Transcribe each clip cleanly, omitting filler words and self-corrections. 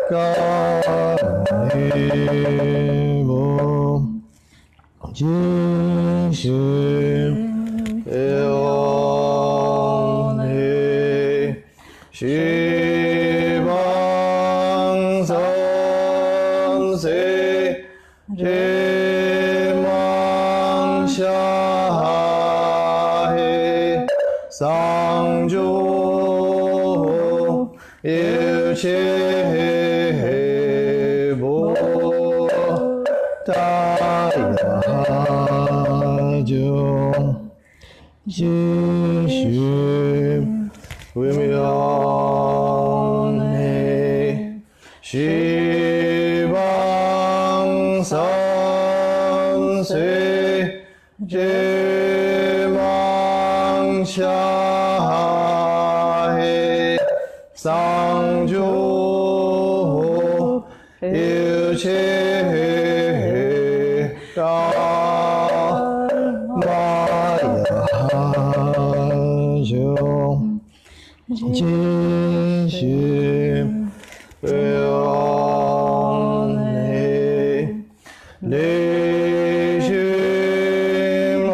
尼波金须有尼西邦僧随智芒下黑桑珠一切不大雅就继续微妙内西邦僧随智芒下黑桑珠一切大玛雅就继续不要内心蒙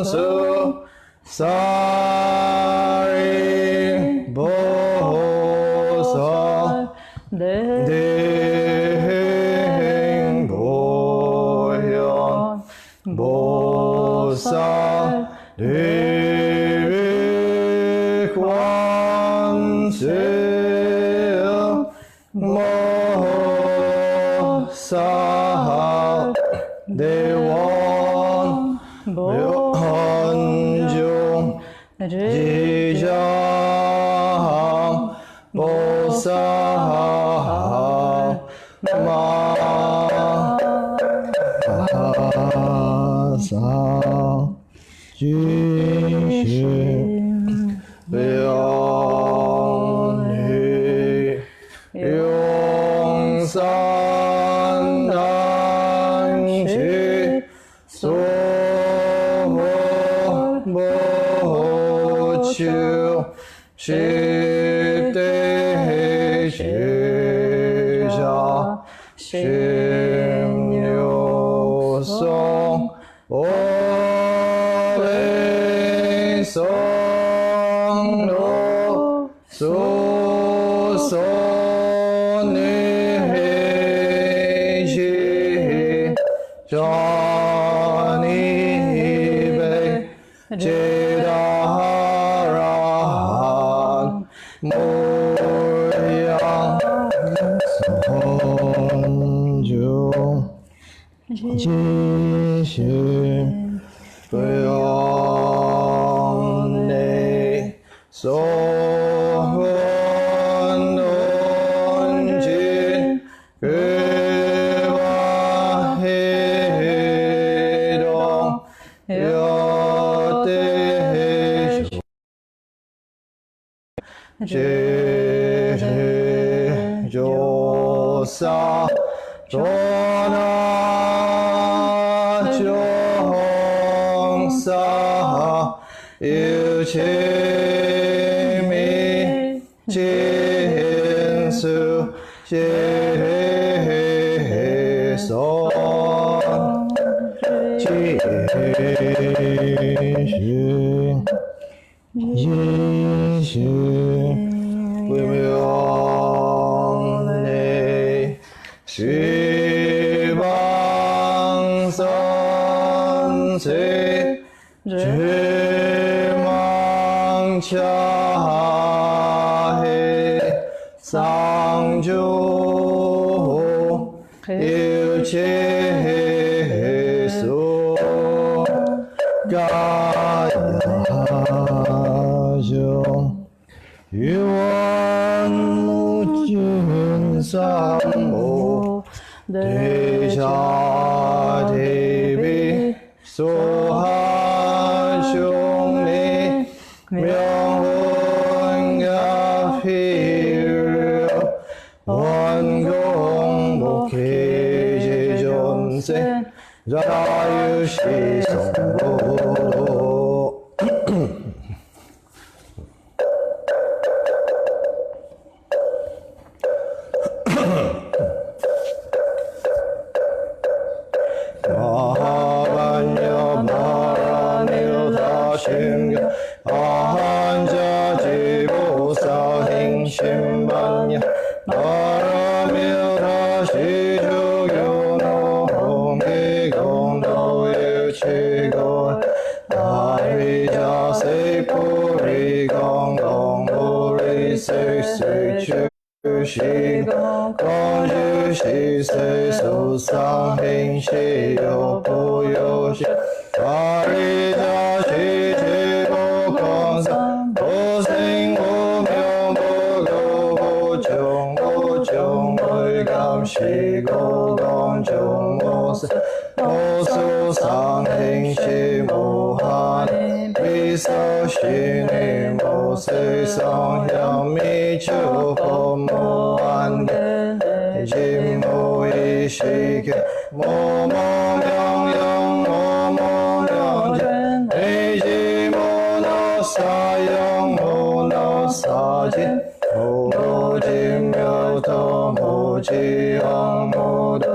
受萨利波萨定波扬波萨利观世摩萨帝王妙中吉祥菩萨玛萨继续了你用三难去所不求是对是下心有松我为松罗苏索尼西扎尼贝吉达拉罕摩扬松就继续不要内所论尽各瓦黑洞有的是就萨着那就萨一切迷尽数接受继续继续微妙内西邦僧随智芒下黑桑珠一切所嘎雅就于万物尽三无地下地比所哈兄弟妙恩皮万公不欺其众生然有西松波 마하반야 마라밀다심겨 아한자지보사행심반야 마라밀다시주교노 홍기공도유치고 나리자세포리공공보리색색주시고 건주시세소상행시요보요시 아리자시지보건상 보생보명보고보정보정물감시고건정모세 모수상행시모하니 비서신의모세성향미주법모한계 지모이시계 모모명영모모명전 에이지모노사영모노사진 모지묘도 모지영모도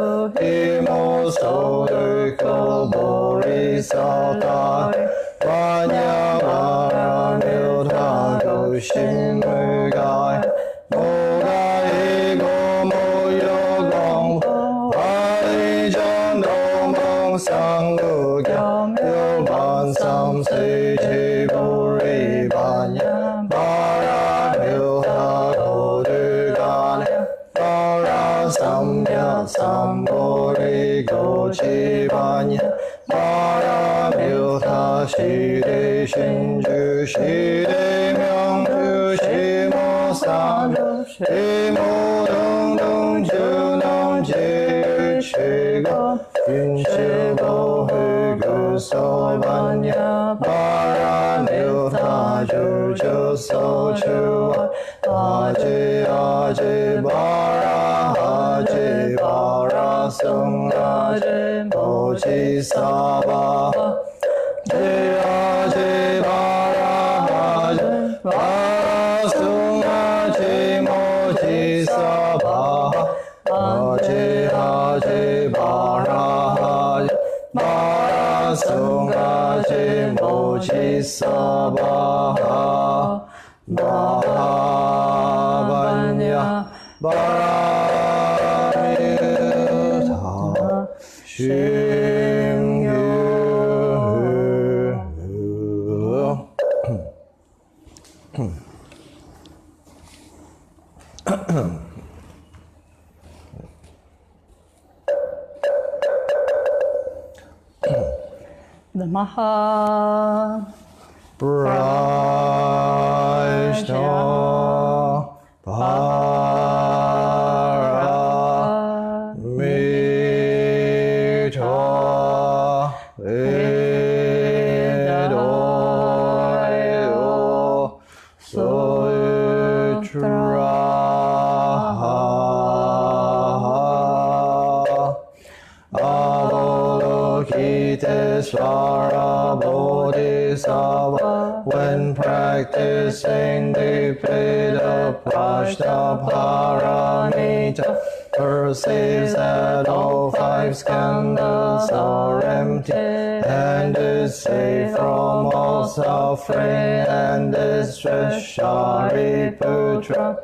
이모소들거보리사다 관야바라묘다구신물가이 모가이고 모여공 아이전도몽상구경 요반삼세지부리반야 바라묘하고들가네 바라삼야삼보리고지반야 바라묘다시대신주시대명주시모산주 시모등등주놈지유치고 윤시고흑구소반야 바라묘다주주소주와 아지아지바라아지바라승아지 모지사바 지아지바라아지 바라승아지 모지사바 아지아지바라아지 바라승아지 모지사바 마하반야 바라밀다 심규 Namaha Prajna Paramita Vedoyo Sutra Avalokitesvara Bodhisattva when practicing deeply the Prajna Paramita perceives that all five skandhas are empty and is safe from all suffering and distress. Shariputra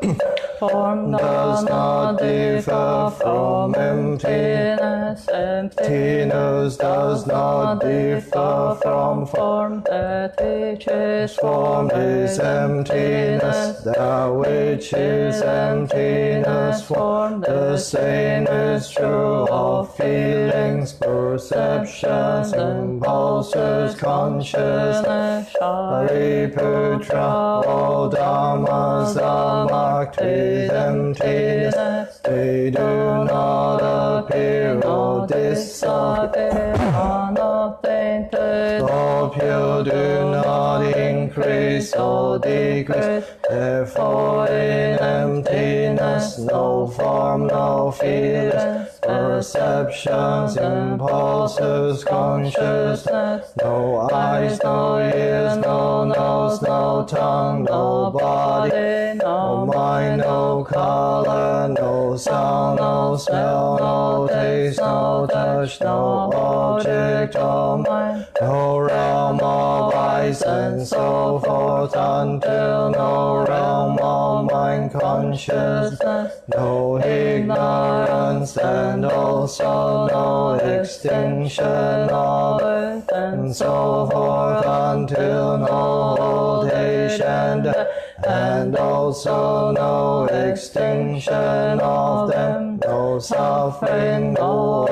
form does not differ from emptiness. Emptiness does not differ from form. That which is form is emptiness. That which is emptiness form. The same is true of feelings, perceptions, impulses, consciousness. Shariputra, all dhammas are marked with emptiness. They do not appear or disappear unobtainted. All pure do not increase increase or decrease. Therefore in emptiness, no form, no feelings, perceptions, impulses, consciousness, no eyes, no ears, no nose, no tongue, no body, no mind, no color, no sound, no smell, no taste, no touch, no object of mind, no realm of eyes, and so forth, until no realm of mind consciousness, no ignorance, and also no extinction of it, and so forth, until no old age and death, and also no extinction of them, no suffering, no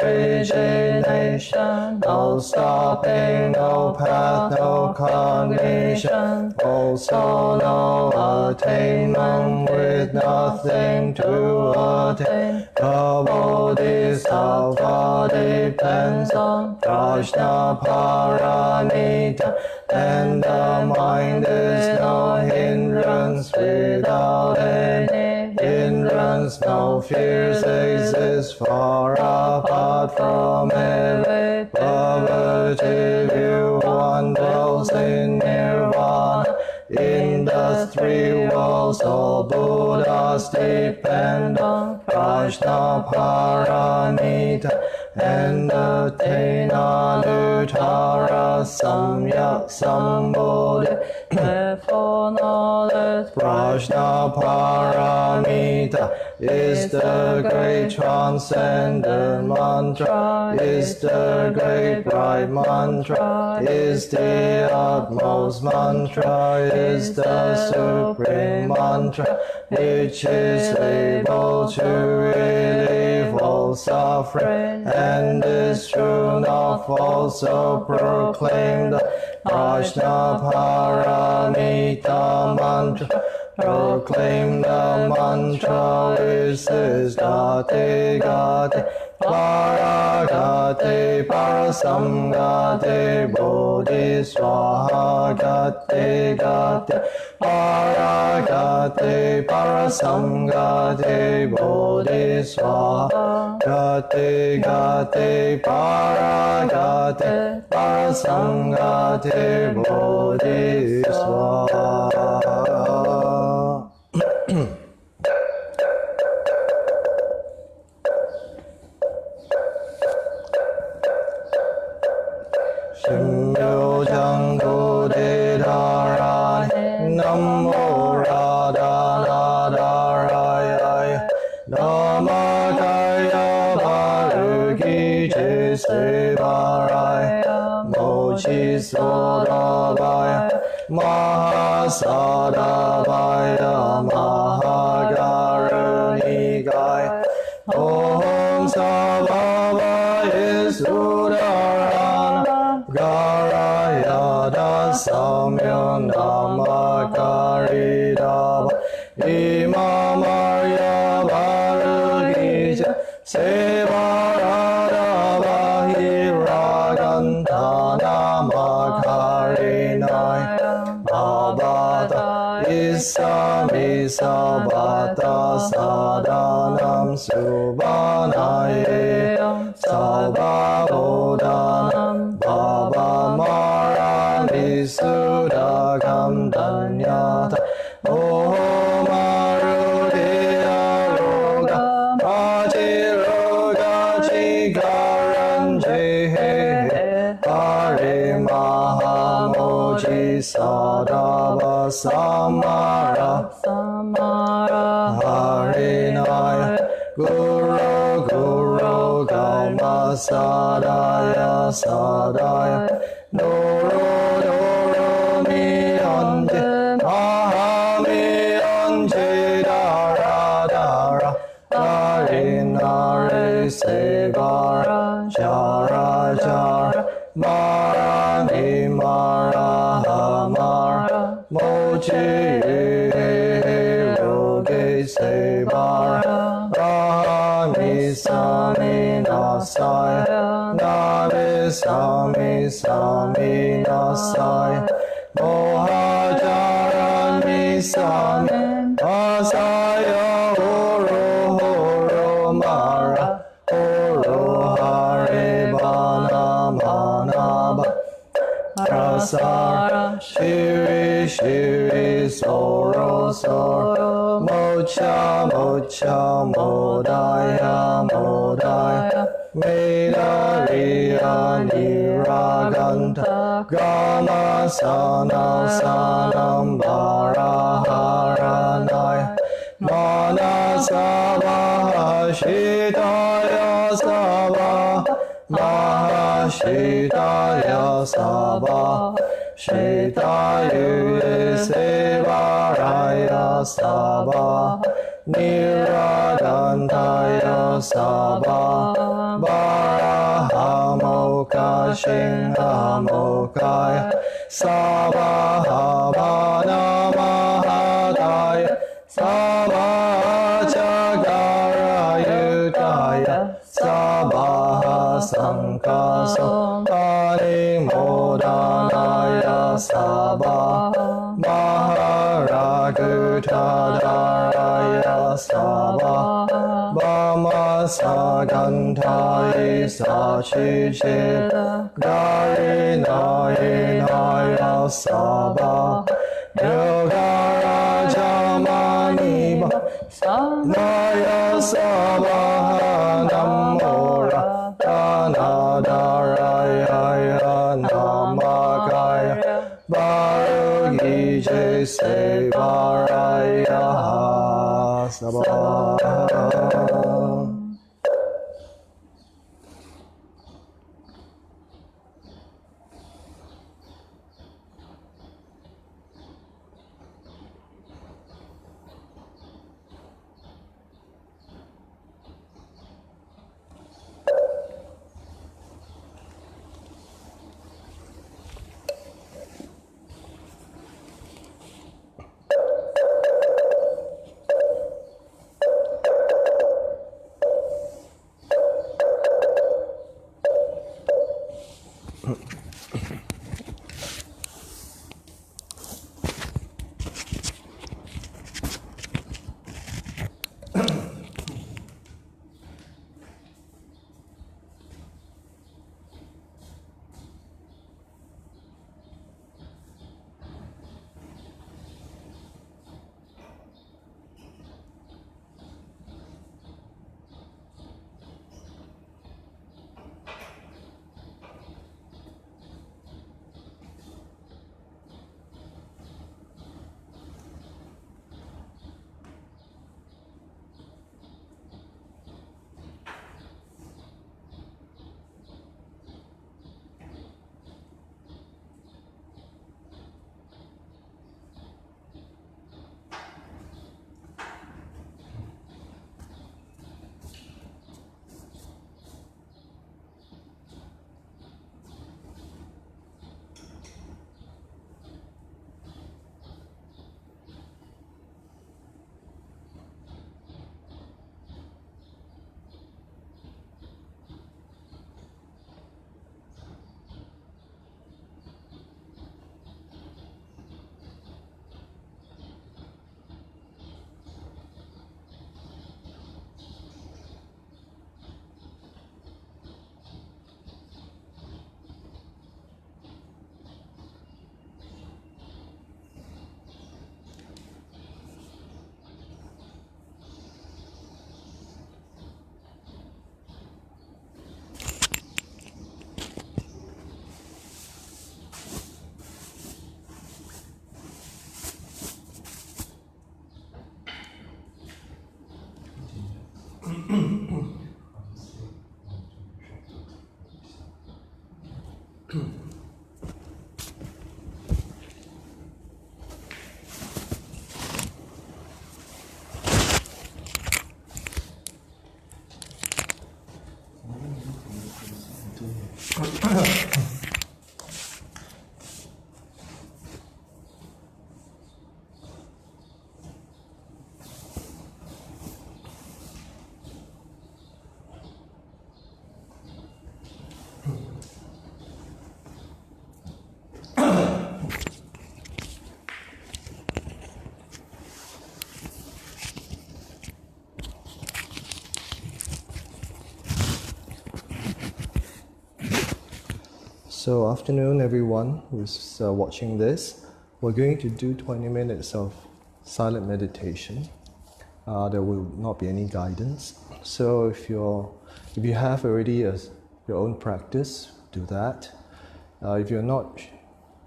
origination, no stopping, no path, no cognition, also no attainment with nothing to attain. The Bodhisattva depends on Prajna Paramita, and the mind is no hindrance. Without any hindrance, no fears exist. Far apart from every perverted view, one dwells in nirvana. In the three worlds, all Buddhas depend on Prajna Paramita and attain Anuttara Samyak Sambodhi. Therefore knowledge Prajna Paramita is the great transcendent mantra, is the great bright mantra, is the utmost mantra, is the supreme mantra, which is able to relieve all suffering, and is true enough also proclaimed Prajna Paramita mantra. Proclaim the mantra which says Gate Gate Paragate Parasamgate Bodhiswaha Gate Gate Paragate Parasamgate Bodhiswaha Gate Gate Paragate Parasamgate Bodhiswaha. Shimyo Jango De Dharani Namo Radha Namakaya Baruki Jesevaraya Mochi Sodavaya Mahasadavaya Mahagarunikaya Om Sabhavaya Sudarana Garayada Samyo Namakaridava Imamarya Varugija Sevaradava Hiragantana Makarinaya Abhata Isami Sabhata Sadanam Subhanayam Sabhavodhanam Bhava Marami Sudakam Danyata Om Arudeya Roga Ajiroga Chigaranjehe Hari Mahamoji Sadava Samara Harinaya Guru Guru Gama Sadaya Sadaya Doro Doro Miyanje Mahamiyanje Dara Dara Harinare Sevara Jara Jara Marani Marahamara Mochi Roge Sevara Rami Sami Nasaya Navi Sami Sami Nasaya 모하자란 미사는 아사야 호로호로 마라 호로하레 바나마나바 라사라 시리 시리 소로 소로 모차 모차 모다야 모다야 메다리야 니라간타 가마사나 사남 바라하라나야 마나사바 시다야 사바 마하시다야 사바 시다유에 세바라야 사바 니라단타야 사바 바라하모카 싱하모카야 사바하바나마하다야 사바자가라유다야 사바하상카소 아니모다나야 사바 마하라그타다라야 사바 바마사간타이 사치체 가리나이나야 사바 여가라자마니바 나야 사바 남모라 다나다라야야 나마가야 바르기제 세바라야 사바 So afternoon everyone who's watching this. We're going to do 20 minutes of silent meditation. There will not be any guidance. So if you have already your own practice, do that. If you're not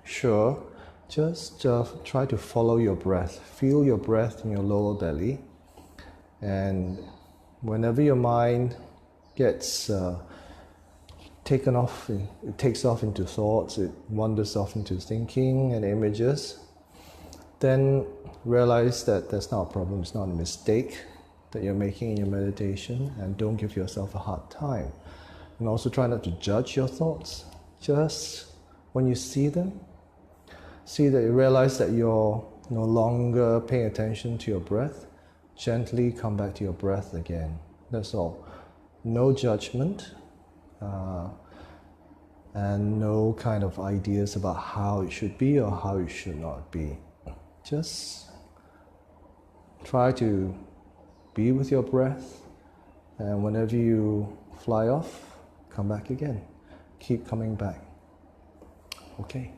sure, just try to follow your breath. Feel your breath in your lower belly. And whenever your mind gets taken off, it takes off into thoughts, it wanders off into thinking and images, then realize that that's not a problem, it's not a mistake that you're making in your meditation, and don't give yourself a hard time. And also try not to judge your thoughts. Just when you see them, see that you realize that you're no longer paying attention to your breath, gently come back to your breath again. That's all. No judgment, and no kind of ideas about how it should be or how it should not be. Just try to be with your breath, and whenever you fly off, come back again. Keep coming back. Okay.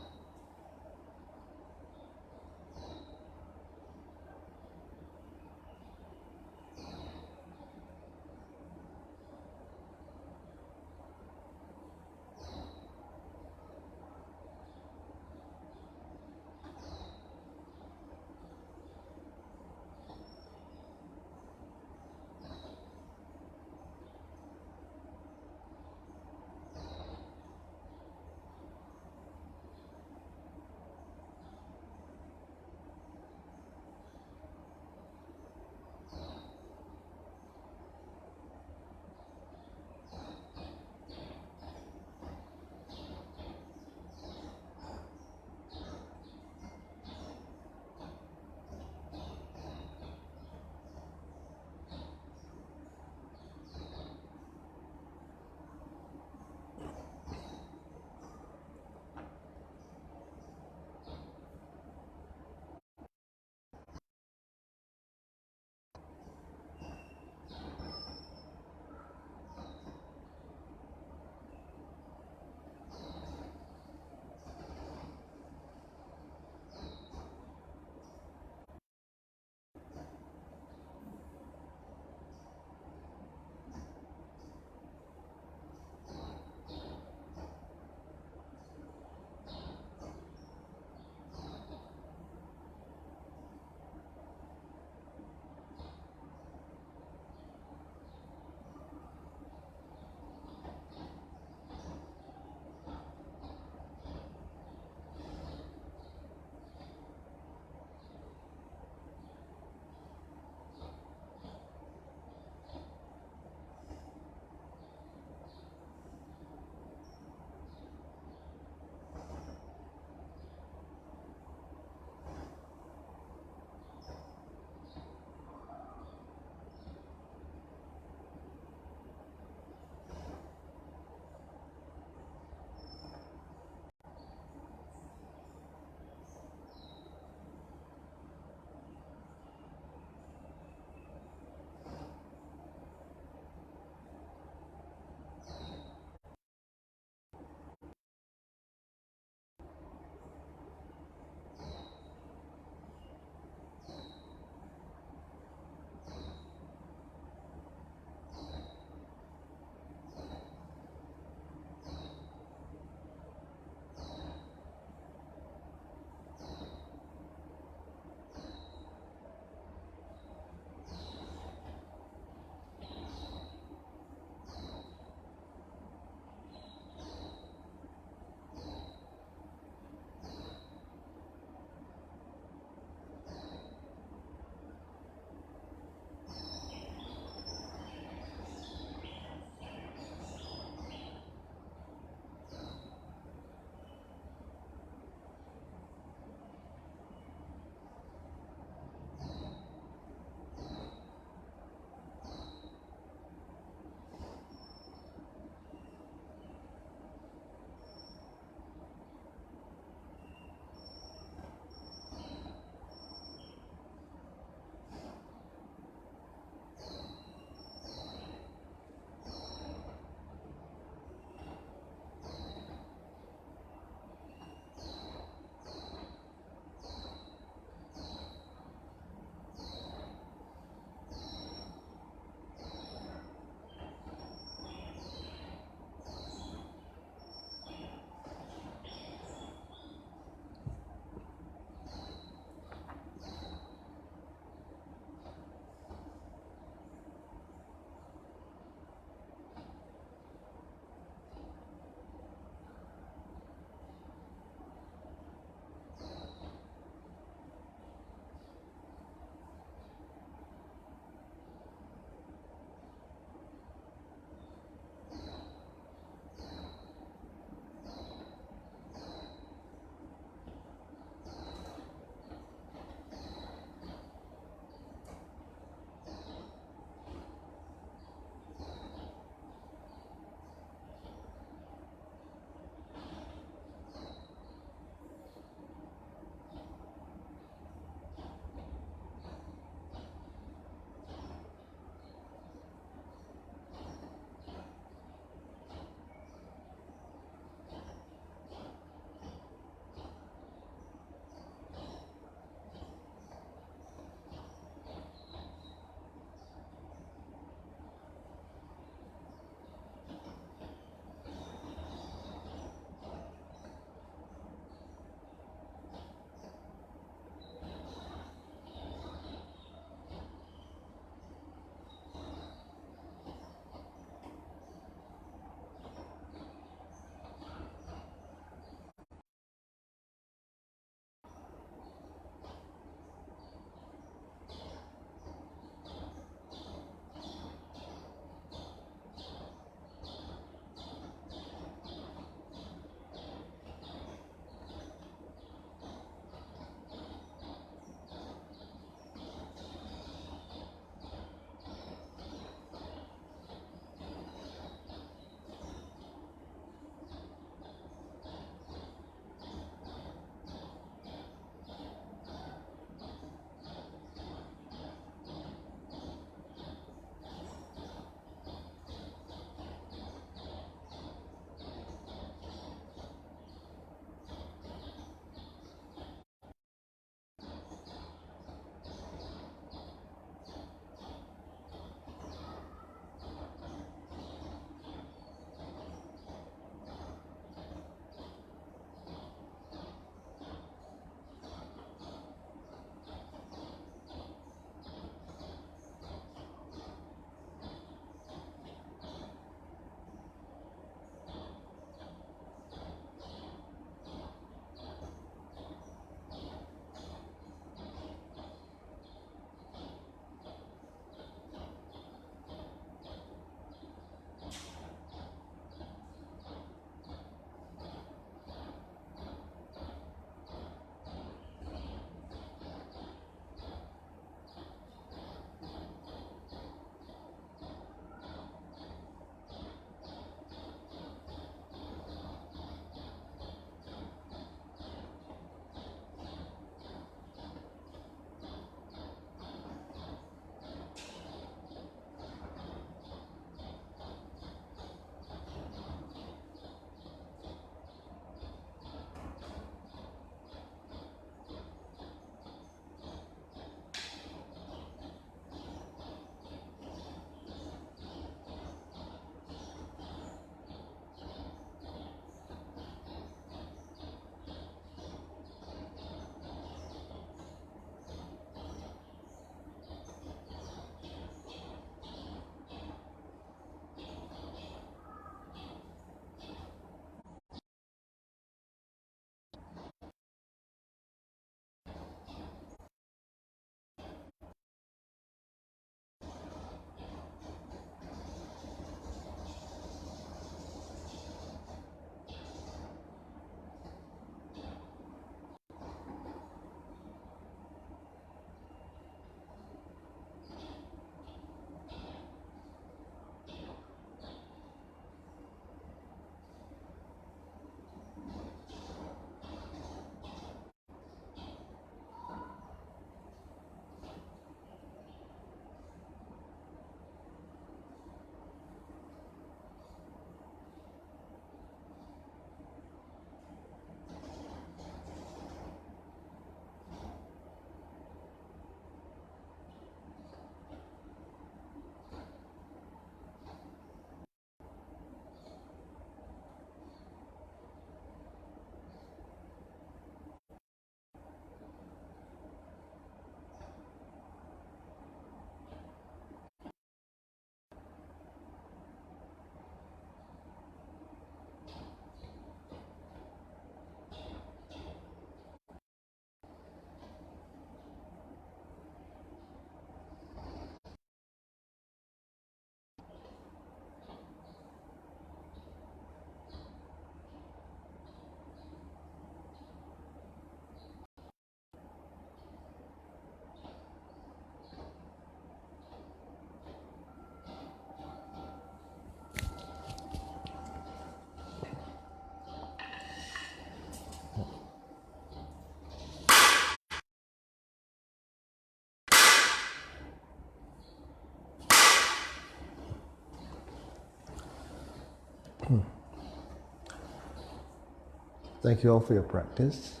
Thank you all for your practice.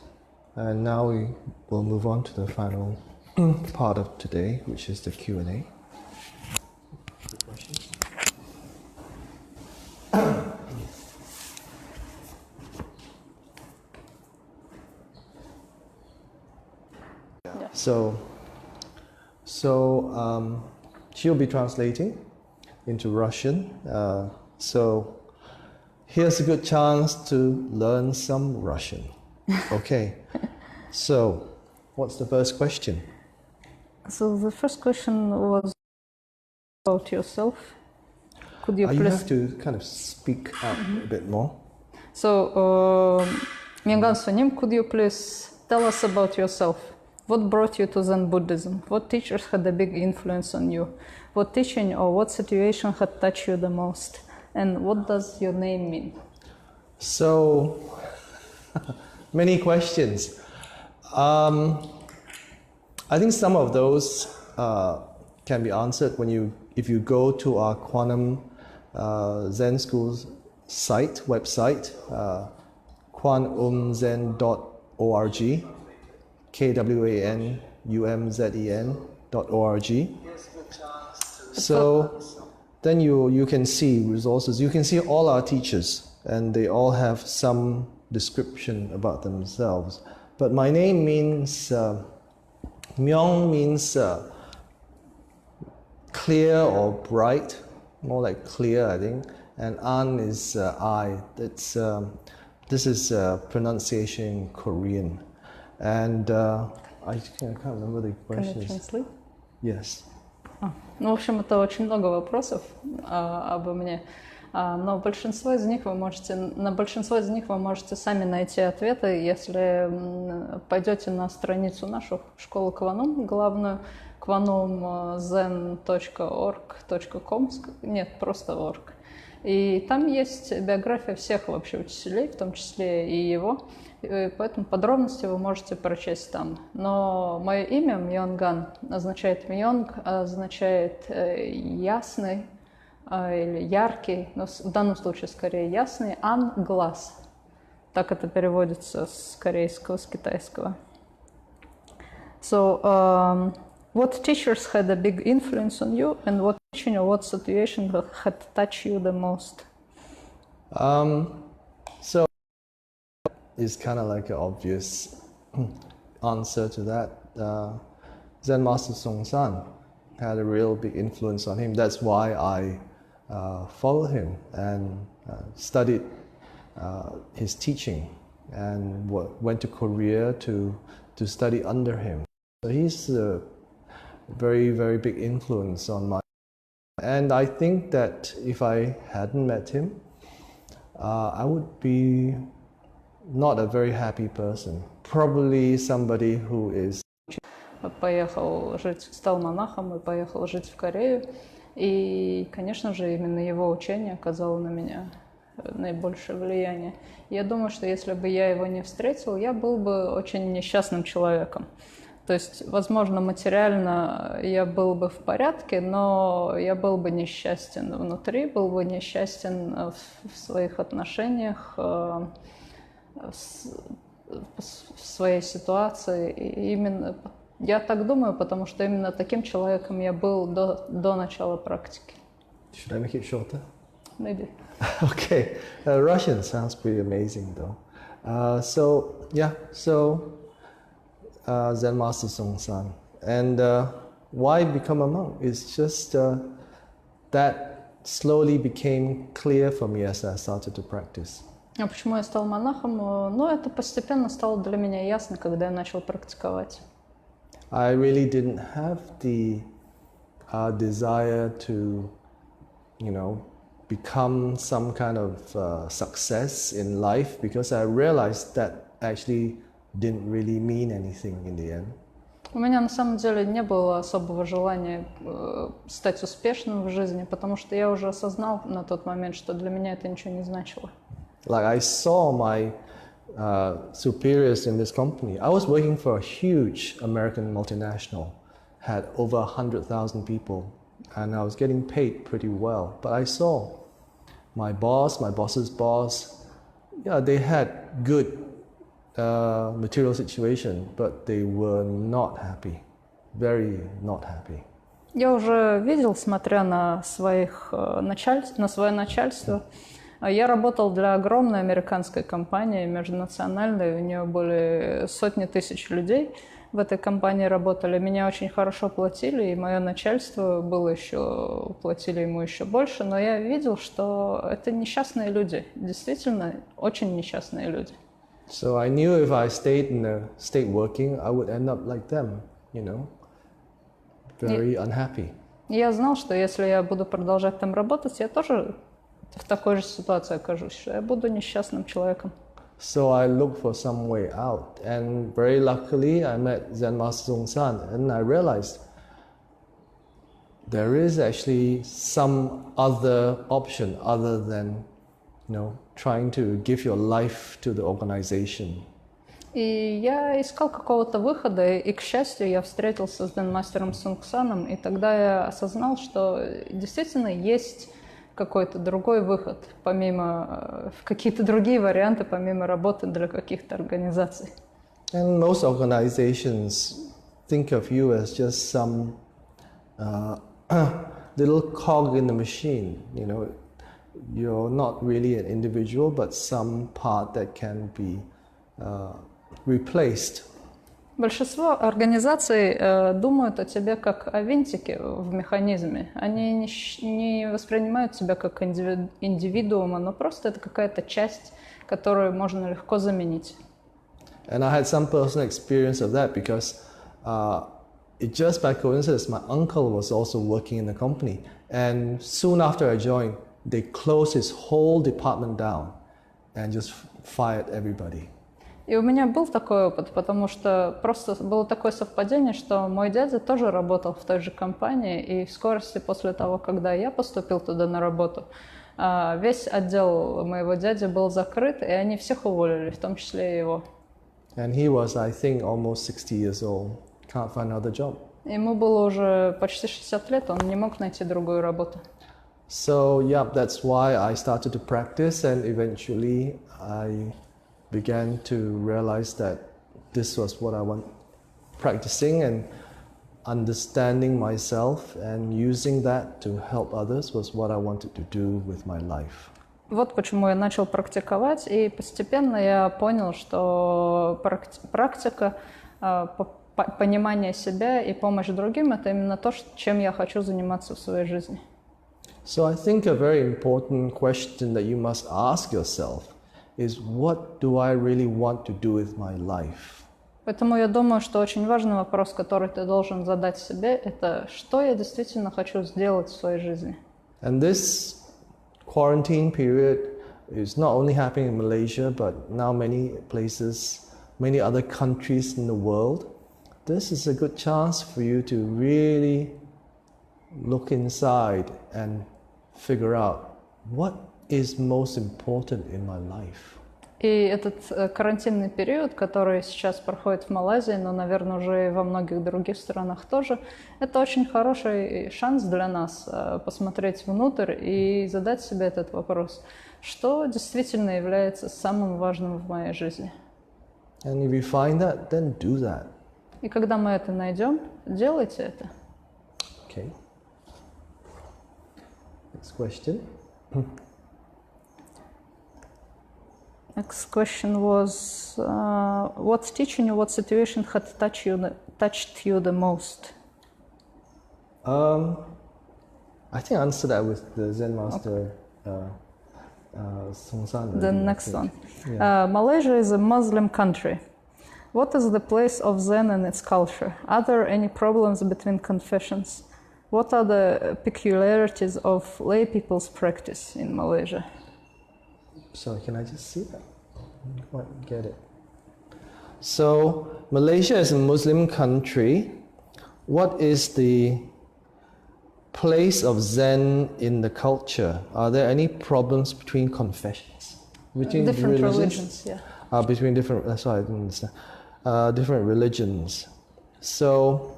And now we will move on to the final part of today, which is the Q&A. Questions? Yeah. So she'll be translating into Russian. So here's a good chance to learn some Russian. Okay. So, what's the first question? So the first question was about yourself. Could you You please... have to kind of speak up a bit more. So, Mьонг Ан Суним, could you please tell us about yourself? What brought you to Zen Buddhism? What teachers had a big influence on you? What teaching or what situation had touched you the most? And what does your name mean? So, many questions. I think some of those can be answered if you go to our Quantum Zen School's website, quantumzen.org, KWANUMZEN.org. So then you can see resources. You can see all our teachers, and they all have some description about themselves. But my name means, Myeong means clear or bright, more like clear, I think. And An is I. This is pronunciation in Korean. And I can't remember the question. Can you translate? Yes. Ну, в общем, это очень много вопросов обо мне, но на большинство из них вы можете сами найти ответы, если пойдете на страницу нашу школу Кванум, главную, quantumzen.org.com, нет, просто org. И там есть биография всех вообще учителей, в том числе и его, и поэтому подробности вы можете прочесть там. Но мое имя Мьонг Ан означает Мьонг, означает ясный или яркий, но в данном случае скорее ясный, Ан – глаз. Так это переводится с корейского, с китайского. So, what teachers had a big influence on you, and what teaching or what situation had touched you the most? So it's kind of like an obvious answer to that. Zen Master Song San had a real big influence on him. That's why I followed him and studied his teaching and went to Korea to study under him. So he's a very, very big influence on my life. And I think that if I hadn't met him, I would be not a very happy person. Probably somebody who is... Стал монахом и поехал жить в Корею. И, конечно же, именно его учение оказало на меня наибольшее влияние. Я думаю, что если бы я его не встретил, я был бы очень несчастным человеком. То есть, возможно, материально я был бы в порядке, но я был бы несчастен внутри, был бы несчастен в своих отношениях, в своей ситуации. И именно я так думаю, потому что именно таким человеком я был до начала практики. Should I make it shorter? Maybe. Okay. Russian sounds pretty amazing, though. Zen Master Song San. And why become a monk? It's just that slowly became clear for me as I started to practice. А почему я стал монахом? Ну, это постепенно стало для меня ясно, когда я начал практиковать. I really didn't have the desire to, become some kind of success in life, because I realized that actually didn't really mean anything in the end. У меня на самом деле не было особого желания стать успешным в жизни, потому что я уже осознал на тот момент, что для меня это ничего не значило. Like I saw my superiors in this company. I was working for a huge American multinational, had over 100,000 people, and I was getting paid pretty well. But I saw my boss, my boss's boss, yeah, they had good material situation, but they were not happy, very not happy. Я уже видел, смотря на свое начальство, я работал для огромной американской компании, межнациональной, у нее были сотни тысяч людей в этой компании работали. Меня очень хорошо платили, и мое начальство платили ему еще больше, но я видел, что это несчастные люди, действительно очень несчастные люди. So I knew if I stayed in the state working, I would end up like them, very unhappy. Я знал, что если я буду продолжать там работать, я тоже в такой же ситуации окажусь, что я буду несчастным человеком. So I looked for some way out, and very luckily I met Zen Master Sung San, and I realized there is actually some other option other than, trying to give your life to the organization. И я искал какого-то выхода, и, к счастью, я встретился с Дзен-мастером Сунг Саном, и тогда я осознал, что действительно есть какой-то другой выход, какие-то другие варианты, помимо работы для каких-то организаций. And most organizations think of you as just some little cog in the machine, You're not really an individual, but some part that can be replaced. Большинство организаций думают о тебе как о винтике в механизме. Они не воспринимают тебя как индивидуума, но просто это какая-то часть, которую можно легко заменить. And I had some personal experience of that because it just by coincidence, my uncle was also working in the company. And soon after I joined, they closed his whole department down and just fired everybody. И у меня был такой опыт, потому что просто было такое совпадение, что мой дядя тоже работал в той же компании, и в скорости после того, когда я поступил туда на работу, весь отдел моего дяди был закрыт, и они всех уволили, в том числе и его. And he was, I think, almost 60 years old. Can't find another job. Ему было уже почти 60 лет, он не мог найти другую работу. So, that's why I started to practice, and eventually I began to realize that this was what I want, practicing and understanding myself and using that to help others was what I wanted to do with my life. Вот почему я начал практиковать, и постепенно я понял, что практика, понимание себя и помощь другим – это именно то, чем я хочу заниматься в своей жизни. So I think a very important question that you must ask yourself is what do I really want to do with my life? Поэтому я думаю, что очень важный вопрос, который ты должен задать себе, это что я действительно хочу сделать в своей жизни. And this quarantine period is not only happening in Malaysia, but now many places, many other countries in the world. This is a good chance for you to really look inside and figure out what is most important in my life. И этот карантинный период, который сейчас проходит в Малайзии, но, наверное, уже и во многих других странах тоже, это очень хороший шанс для нас посмотреть внутрь и задать себе этот вопрос. Что действительно является самым важным в моей жизни? And if you find that, then do that. И когда мы это найдем, делайте это. Okay. Next question. Next question was, what teaching you, what situation had touched you the most? I think I answered that with the Zen master Sung San. The next one. Yeah. Malaysia is a Muslim country. What is the place of Zen and its culture? Are there any problems between confessions? What are the peculiarities of lay people's practice in Malaysia? So can I just see that? I quite get it. So Malaysia is a Muslim country. What is the place of Zen in the culture? Are there any problems between confessions? Between different religions, yeah. Between different, that's why I didn't understand. Different religions. So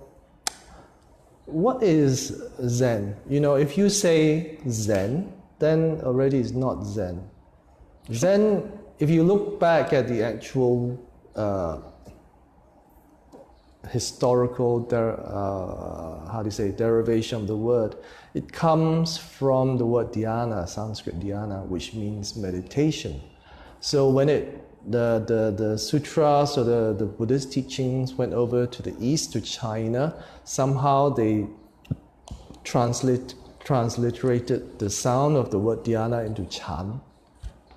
what is Zen? If you say Zen, then already it's not Zen. Zen, if you look back at the actual historical derivation of the word, it comes from the word dhyana, Sanskrit dhyana, which means meditation. So when the sutras or the Buddhist teachings went over to the east, to China, somehow they transliterated the sound of the word dhyana into chan.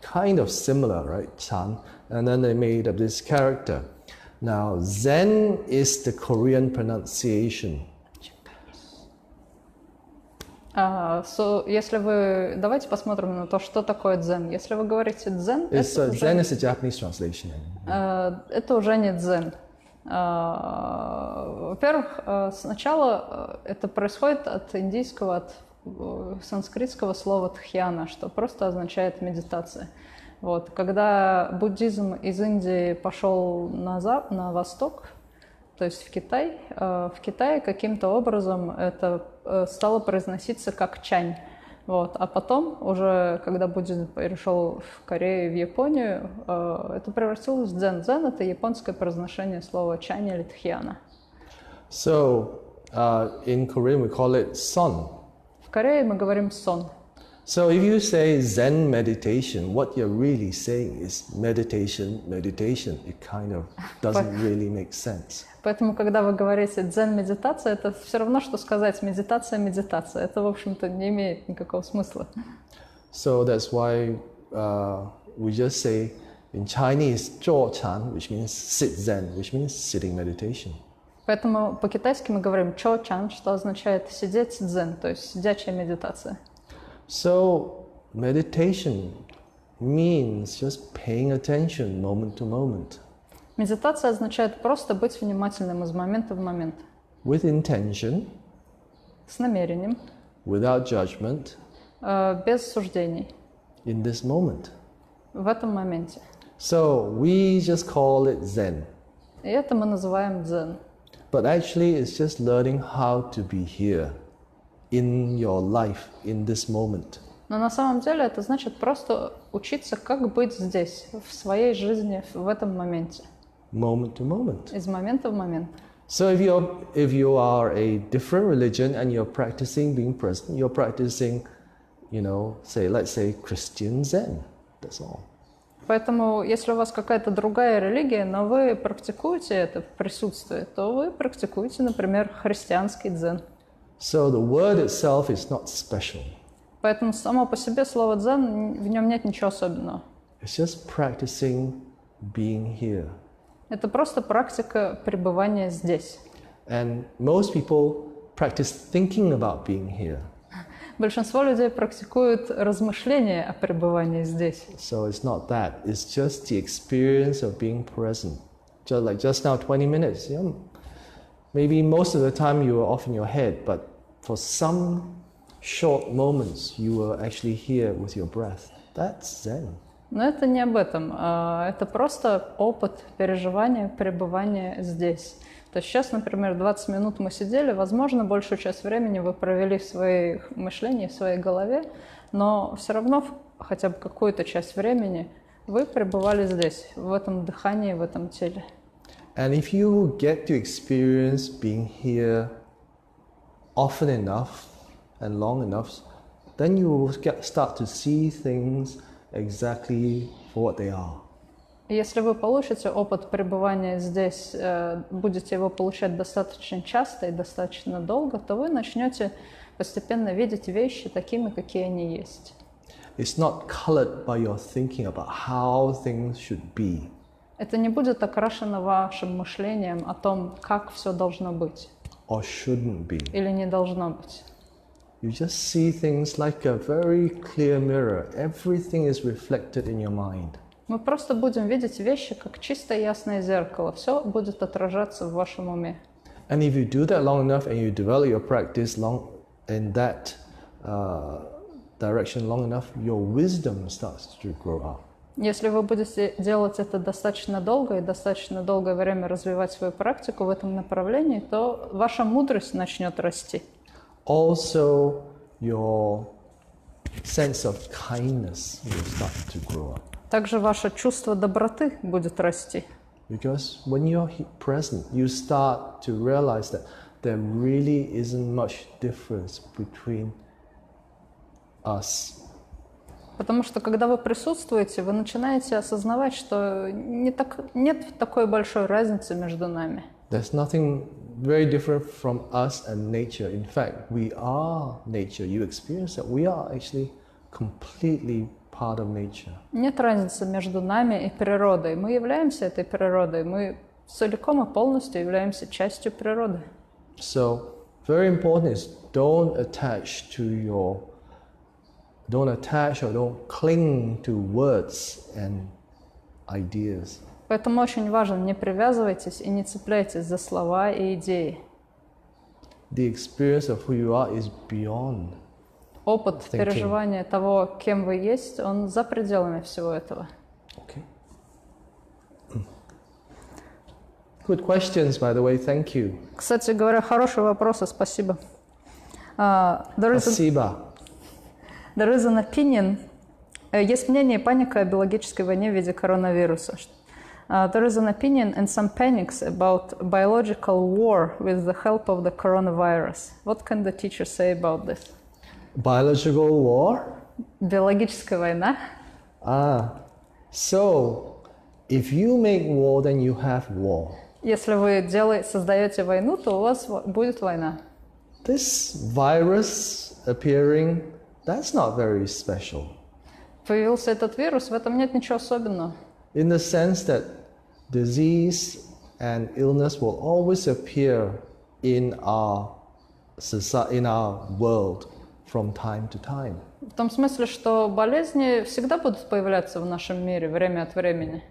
Kind of similar, right? Chan. And then they made up this character. Now, Zen is the Korean pronunciation. Давайте посмотрим на то, что такое дзен. Если вы говорите дзен, Zen is a Japanese translation. Это уже не дзен. Во-первых, сначала это происходит от индийского, от санскритского слова тхьяна, что просто означает медитация. Вот. Когда буддизм из Индии пошел на восток, то есть в Китае каким-то образом это стало произноситься как чань. Вот. А потом, уже когда буддизм перешел в Корею и в Японию, это превратилось в дзен. Дзен — это японское произношение слова чань или тхьяна. So, in Korean we call it son. В Корее мы говорим сон. So if you say Zen meditation, what you're really saying is meditation. It kind of doesn't really make sense. Поэтому, когда вы говорите дзен-медитация, это все равно, что сказать медитация. Это, в общем-то, не имеет никакого смысла. So that's why we just say in Chinese, 坐禅, which means sit Zen, which means sitting meditation. Поэтому по-китайски мы говорим чо-чан, что означает сидеть дзен, то есть сидячая медитация. So meditation means just paying attention moment to moment. Медитация означает просто быть внимательным из момента в момент. With intention. С намерением. Without judgment. Без суждений. In this moment. В этом моменте. So we just call it Zen. И это мы называем дзен. But actually it's just learning how to be here. In your life, in this moment. Но на самом деле это значит просто учиться, как быть здесь, в своей жизни, в этом моменте. Moment to moment. Из момента в момент. So if you are a different religion and you're practicing being present, you're practicing, let's say Christian Zen. That's all. Поэтому, если у вас какая-то другая религия, но вы практикуете это в присутствии, то вы практикуете, например, христианский дзен. So the word itself is not special. Поэтому само по себе слово дзен, в нем нет ничего особенного. It's just practicing being here. Это просто практика пребывания здесь. And most people practice thinking about being here. Большинство людей практикуют размышления о пребывании здесь. So it's not that. It's just the experience of being present. Just now, 20 minutes. Maybe most of the time you were off in your head, but for some short moments you were actually here with your breath. That's Zen. Но это не об этом. Это просто опыт переживания, пребывания здесь. То есть сейчас, например, 20 минут мы сидели, возможно, большую часть времени вы провели в своих мышлениях, в своей голове, но все равно хотя бы какую-то часть времени вы пребывали здесь, в этом дыхании, в этом теле. And if you get to experience being here often enough and long enough, then you will start to see things exactly for what they are. Если вы получите опыт пребывания здесь, будете его получать достаточно часто и достаточно долго, то вы начнете постепенно видеть вещи такими, какие они есть. It's not colored by your thinking about how things should be. Это не будет окрашено вашим мышлением о том, как все должно быть. Or shouldn't be. Или не должно быть. You just see things like a very clear mirror. Everything is reflected in your mind. Мы просто будем видеть вещи как чистое ясное зеркало. Все будет отражаться в вашем уме. And if you do that long enough and you develop your practice in that direction long enough, your wisdom starts to grow up. Если вы будете делать это достаточно долго и достаточно долгое время развивать свою практику в этом направлении, то ваша мудрость начнет расти. Also, your sense of kindness will start to grow up. Также ваше чувство доброты будет расти. Because when you're present, you start to realize that there really isn't much difference between us. Потому что когда вы присутствуете, вы начинаете осознавать, что нет такой большой разницы между нами. There's nothing very different from us and nature. In fact, we are nature. You experience that we are actually completely part of nature. Нет разницы между нами и природой. Мы являемся этой природой. Мы целиком и полностью являемся частью природы. So, very important is don't attach or don't cling to words and ideas. Поэтому очень важно, не привязывайтесь и не цепляйтесь за слова и идеи. The experience of who you are is beyond. Опыт переживания того, кем вы есть, он за пределами всего этого. Okay. Good questions, by the way. Thank you. Кстати говоря, хорошие вопросы, спасибо. Спасибо. There is an opinion. Есть мнение и паника о биологической войне в виде коронавируса. There is an opinion and some panics about biological war with the help of the coronavirus. What can the teacher say about this? Biological war? Биологическая война. So, if you make war, then you have war. Если вы создаете войну, то у вас будет война. This virus appearing, that's not very special. Появился этот вирус, в этом нет ничего особенного. In the sense that disease and illness will always appear in our society, in our world from time to time. В том смысле, что болезни всегда будут появляться в нашем мире время от времени.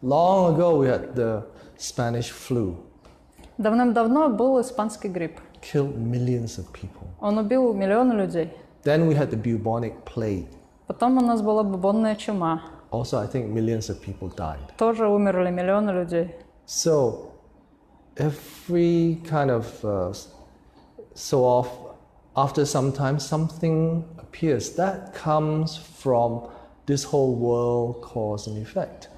Long ago we had the Spanish flu. Давным-давно был испанский грипп. Killed millions of people. Он убил миллионы людей. Then we had the bubonic plague. Потом у нас была бубонная чума. Also, I think millions of people died. Тоже умерли миллионы людей. So, every kind of after some time, something appears that comes from this whole world cause and effect.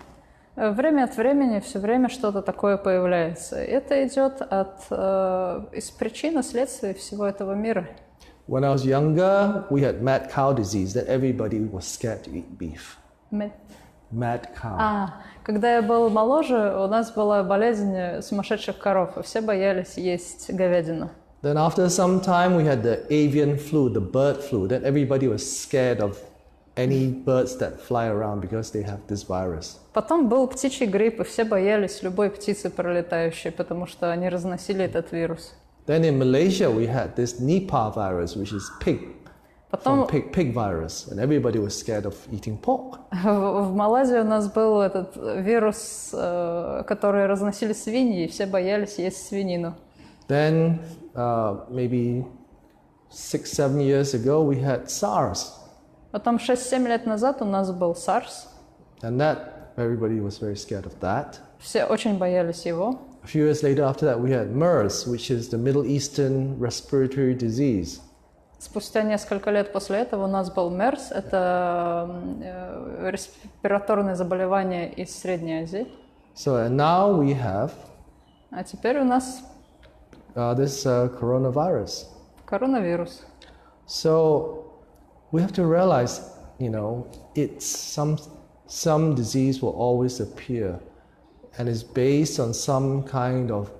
Время от времени, все время что-то такое появляется. Это идет из причин и следствий всего этого мира. When I was younger, we had mad cow disease that everybody was scared to eat beef. Mad cow. Когда я был моложе, у нас была болезнь сумасшедших коров, и все боялись есть говядину. Then after some time, we had the avian flu, the bird flu, that everybody was scared of any birds that fly around because they have this virus. Потом был птичий грипп, и все боялись любой птицы пролетающей, потому что они разносили этот вирус. Then in Malaysia, we had this Nipah virus, which is pig virus, and everybody was scared of eating pork. В Малайзии у нас был этот вирус, который разносили свиньи, и все боялись есть свинину. Then maybe 6-7 years ago, we had SARS. Потом 6-7 лет назад у нас был SARS. And that, everybody was very scared of that. Все очень боялись его. A few years later after that, we had MERS, which is the Middle Eastern respiratory disease. Спустя несколько лет после этого у нас был MERS, это респираторное заболевание из Средней Азии. So and now we have А теперь у нас this coronavirus. Коронавирус. So we have to realize, it's some disease will always appear, and it's based on some kind of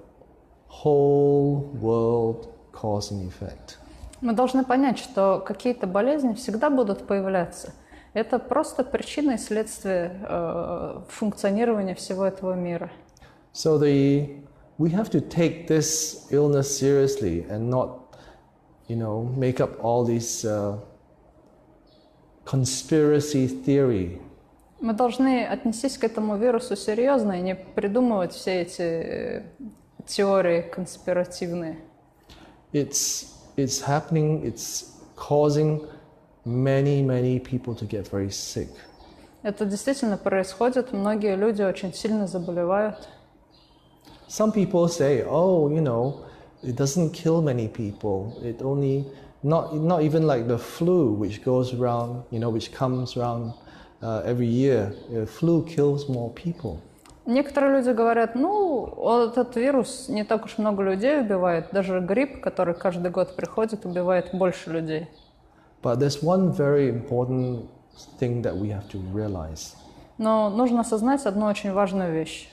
whole world cause and effect. Мы должны понять, что какие-то болезни всегда будут появляться. Это просто причина и следствие функционирования всего этого мира. So we have to take this illness seriously and not, make up all these conspiracy theory. Мы должны отнестись к этому вирусу серьезно и не придумывать все эти теории конспиративные. It's happening, it's causing many people to get very sick. Это действительно происходит, многие люди очень сильно заболевают. Some people say, it doesn't kill many people, it only Not even like the flu, which goes around, which comes around every year. The flu kills more people. Некоторые люди говорят, этот вирус не так уж много людей убивает. Даже грипп, который каждый год приходит, убивает больше людей. But there's one very important thing that we have to realize. Но нужно осознать одну очень важную вещь.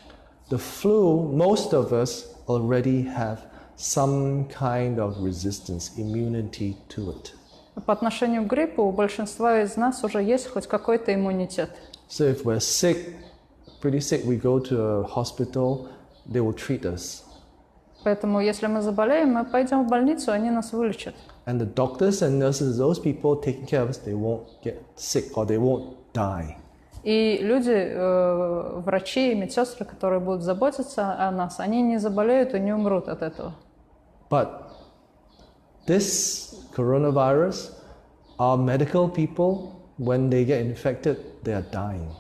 The flu, most of us already have some kind of resistance, immunity to it. По отношению к гриппу у большинства из нас уже есть хоть какой-то иммунитет. So if we're sick, pretty sick, we go to a hospital, they will treat us. Поэтому, если мы заболеем, мы пойдем в больницу, они нас вылечат. And the doctors and nurses, those people taking care of us, they won't get sick or they won't die. И люди, врачи и медсестры, которые будут заботиться о нас, они не заболеют и не умрут от этого. But this coronavirus, our medical people, when they get infected, they are dying.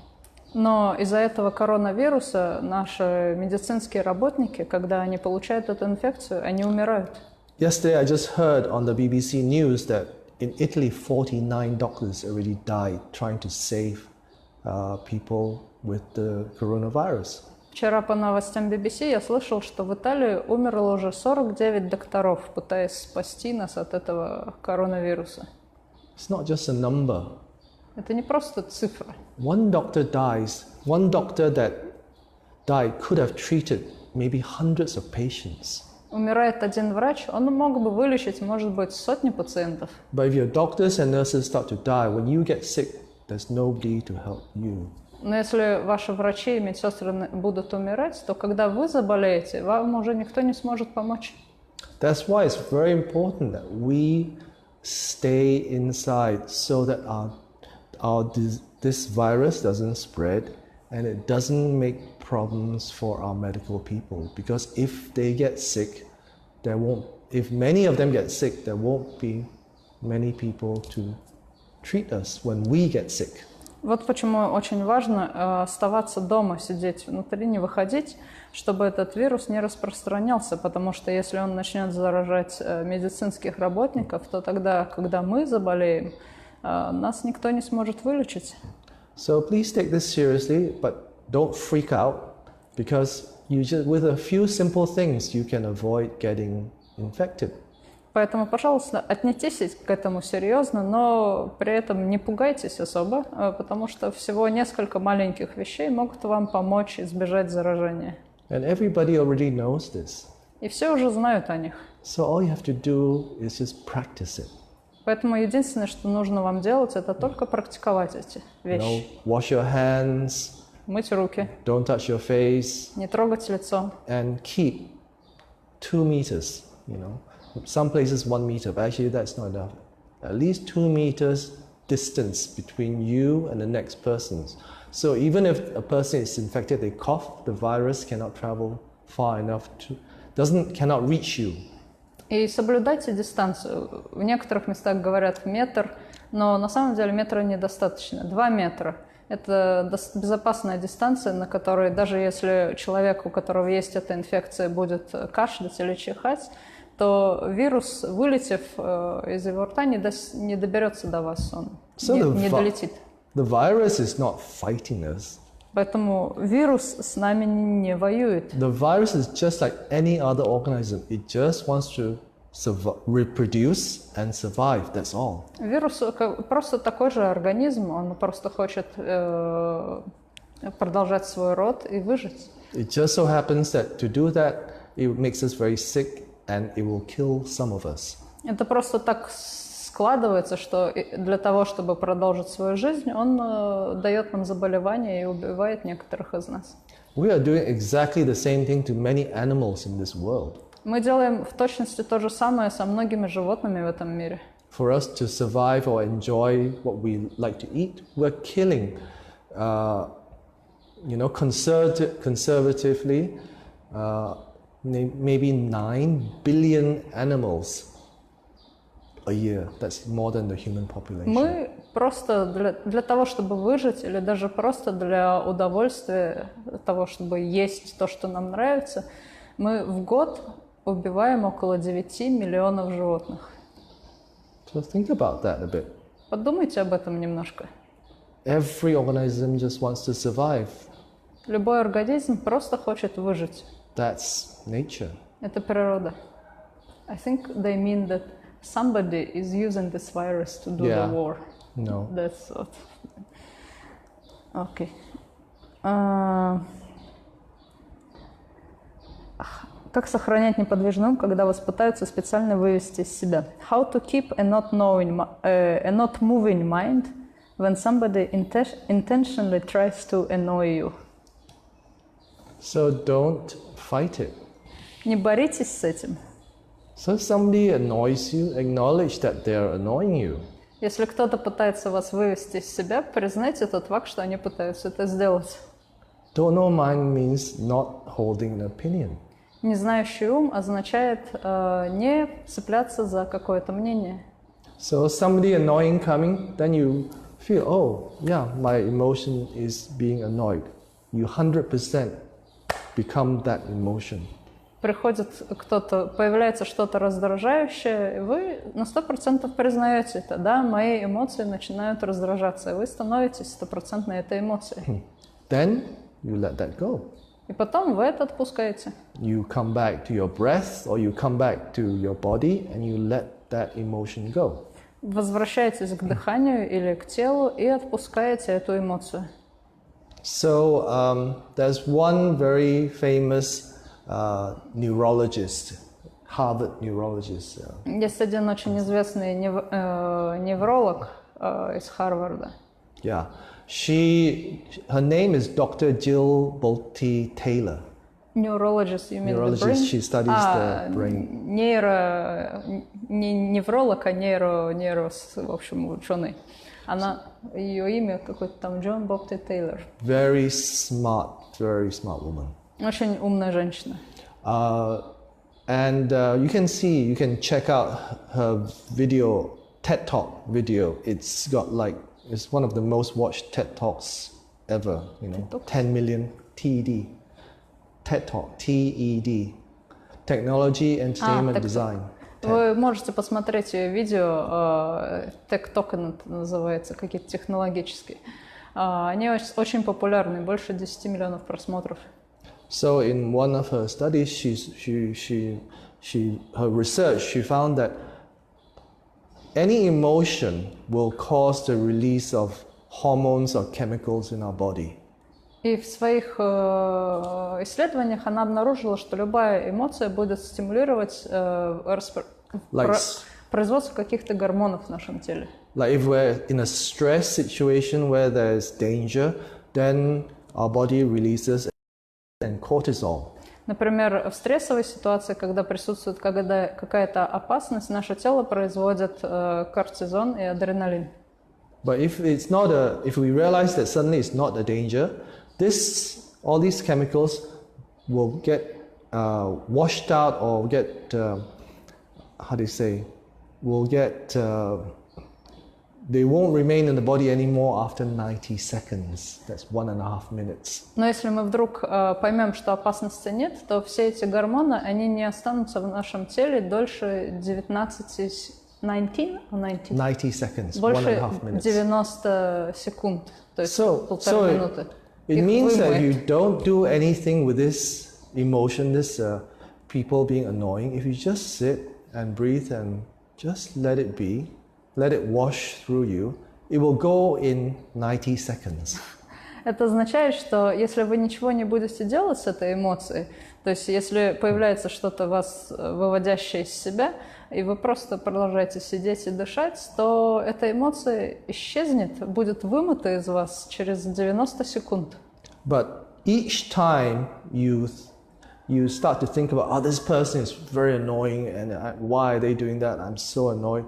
Но из-за этого коронавируса наши медицинские работники, когда они получают эту инфекцию, они умирают. Yesterday, I just heard on the BBC News that in Italy, 49 doctors already died trying to save people with the coronavirus. Вчера по новостям BBC я слышал, что в Италии умерло уже 49 докторов, пытаясь спасти нас от этого коронавируса. It's not just a number. Это не просто цифра. One doctor dies. One doctor that died could have treated maybe hundreds of patients. Умирает один врач, он мог бы вылечить, может быть, сотни пациентов. But if your doctors and nurses start to die, when you get sick, there's nobody to help you. Но если ваши врачи и медсестры будут умирать, то когда вы заболеете, вам уже никто не сможет помочь. That's why it's very important that we stay inside so that this virus doesn't spread and it doesn't make problems for our medical people. Because if they get sick, if many of them get sick, there won't be many people to treat us when we get sick. Вот почему очень важно оставаться дома, сидеть внутри, не выходить, чтобы этот вирус не распространялся, потому что если он начнет заражать медицинских работников, то тогда, когда мы заболеем, нас никто не сможет вылечить. So please take this seriously, but don't freak out, because with a few simple things you can avoid getting infected. Поэтому, пожалуйста, отнеситесь к этому серьезно, но при этом не пугайтесь особо, потому что всего несколько маленьких вещей могут вам помочь избежать заражения. And everybody already knows this. И все уже знают о них. So all you have to do is just practice it. Поэтому единственное, что нужно вам делать, это только практиковать эти вещи. Wash your hands. Мыть руки. Don't touch your face. Не трогать лицо. And keep 2 meters, Some places 1 meter, but actually that's not enough. At least 2 meters distance between you and the next person. So even if a person is infected, they cough, the virus cannot travel far enough cannot reach you. И соблюдайте дистанцию. В некоторых местах говорят метр, но на самом деле метра недостаточно. 2 метра. Это безопасная дистанция, на которой даже если человек, у которого есть эта инфекция, будет кашлять или чихать, то вирус, вылетев из его рта, не доберется до вас, он не долетит. The virus is not fighting us. Поэтому вирус с нами не воюет. The virus is just like any other organism. It just wants to reproduce and survive. That's all. Вирус просто такой же организм, он просто хочет продолжать свой род и выжить. It just so happens that to do that, it makes us very sick. And it will kill some of us. Это просто так складывается, что для того, чтобы продолжить свою жизнь, он дает нам заболевания и убивает некоторых из нас. We are doing exactly the same thing to many animals in this world. Мы делаем в точности то же самое со многими животными в этом мире. For us to survive or enjoy what we like to eat, we're killing, conservatively, maybe 9 billion animals a year. That's more than the human population. Мы просто для того, чтобы выжить, или даже просто для удовольствия того, чтобы есть то, что нам нравится, мы в год убиваем около 9 миллионов животных. So think about that a bit. Подумайте об этом немножко. Every organism just wants to survive. Любой организм просто хочет выжить. That's nature. Это природа. I think they mean that somebody is using this virus to do the war. No. That's what. Okay. Как сохранять неподвижным, когда вас пытаются специально вывести из себя? How to keep a not moving mind when somebody intentionally tries to annoy you? So don't fight it. Не боритесь с этим. So if somebody annoys you, acknowledge that they are annoying you. Если кто-то пытается вас вывести из себя, признайте тот факт, что они пытаются это сделать. Don't know mind means not holding an opinion. Незнающий ум означает не цепляться за какое-то мнение. So somebody annoying coming, then you feel, oh, yeah, my emotion is being annoyed. You 100% become that emotion. Приходит кто-то, появляется что-то раздражающее, и вы на 100% признаете это. Да, мои эмоции начинают раздражаться, и вы становитесь стопроцентной этой эмоцией. Then you let that go. И потом вы это отпускаете. You come back to your breath or you come back to your body and you let that emotion go. Возвращаетесь к дыханию или к телу и отпускаете эту эмоцию. So there's one very famous neurologist, Harvard neurologist. Есть один очень известный невролог из Харварда. Yeah, her name is Dr. Jill Bolte Taylor. Neurologist, you mean Neurologist, the brain? she studies the brain. Не невролог, а в общем, ученый. Ее имя какое-то там Джон Бопте Тейлор. Very smart woman. Очень умная женщина. And you can check out her video, TED Talk video. It's one of the most watched TED Talks ever. 10 million TED. TED Talk, TED. Technology, Entertainment, Design. Вы можете посмотреть ее видео, TED-Talk называется, какие-то технологические. Они очень популярны, больше 10 миллионов просмотров. So in one of her studies, her research, she found that any emotion will cause the release of hormones or chemicals in our body. И в своих исследованиях она обнаружила, что любая эмоция будет стимулировать производство каких-то гормонов в нашем теле. Like if we're in a stress situation where there's danger, then our body releases cortisol. Например, в стрессовой ситуации, когда присутствует какая-то опасность, наше тело производит кортизон и адреналин. But if we realize that suddenly it's not a danger, all these chemicals will get washed out or get they won't remain in the body anymore after 90 seconds. That's 1.5 minutes. Но если мы вдруг поймем, что опасности нет, то все эти гормоны, они не останутся в нашем теле дольше 90 seconds, больше 1.5 minutes. 90 секунд, то есть полторы минуты. It means that you don't do anything with this emotion, this people being annoying. If you just sit and breathe and just let it be, let it wash through you, it will go in 90 seconds. Это означает, что если вы ничего не будете делать с этой эмоцией, то есть если появляется что-то вас выводящее из себя, и вы просто продолжаете сидеть и дышать, то эта эмоция исчезнет, будет вымыта из вас через 90 секунд. But each time you start to think about, this person is very annoying, and why are they doing that? I'm so annoyed.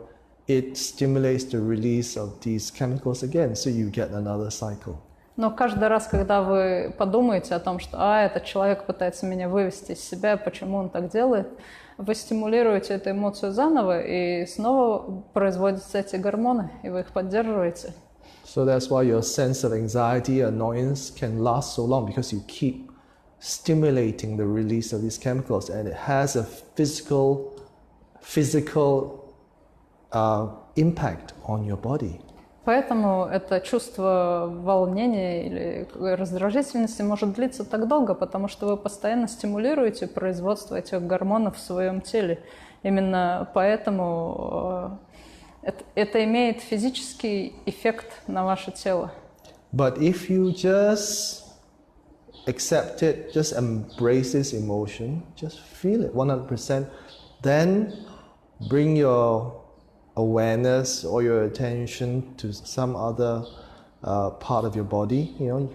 It stimulates the release of these chemicals again, so you get another cycle. Но каждый раз, когда вы подумаете о том, что этот человек пытается меня вывести из себя, почему он так делает, вы стимулируете эту эмоцию заново, и снова производятся эти гормоны, и вы их поддерживаете. So that's why your sense of anxiety, annoyance can last so long, because you keep stimulating the release of these chemicals, and it has a physical impact on your body. Поэтому это чувство волнения или раздражительности может длиться так долго, потому что вы постоянно стимулируете производство этих гормонов в своем теле. Именно поэтому это имеет физический эффект на ваше тело. But if you just accept it, just embrace this emotion, just feel it 100%, then bring your awareness or your attention to some other part of your body. You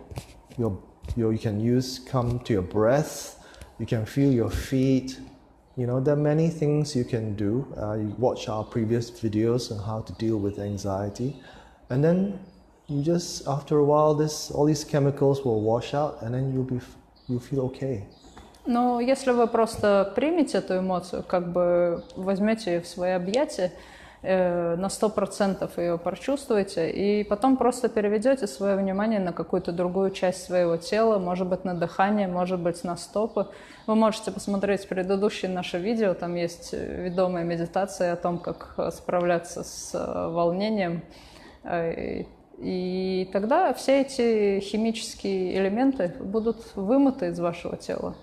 know, you can come to your breath. You can feel your feet. You know, there are many things you can do. You watch our previous videos on how to deal with anxiety, and then you just after a while, all these chemicals will wash out, and then you'll feel okay. Но если вы просто примете эту эмоцию, как бы возьмете ее в свои объятия, на 100% ее прочувствуете, и потом просто переведете свое внимание на какую-то другую часть своего тела, может быть, на дыхание, может быть, на стопы. Вы можете посмотреть предыдущие наши видео, там есть ведомые медитации о том, как справляться с волнением. И тогда все эти химические элементы будут вымыты из вашего тела.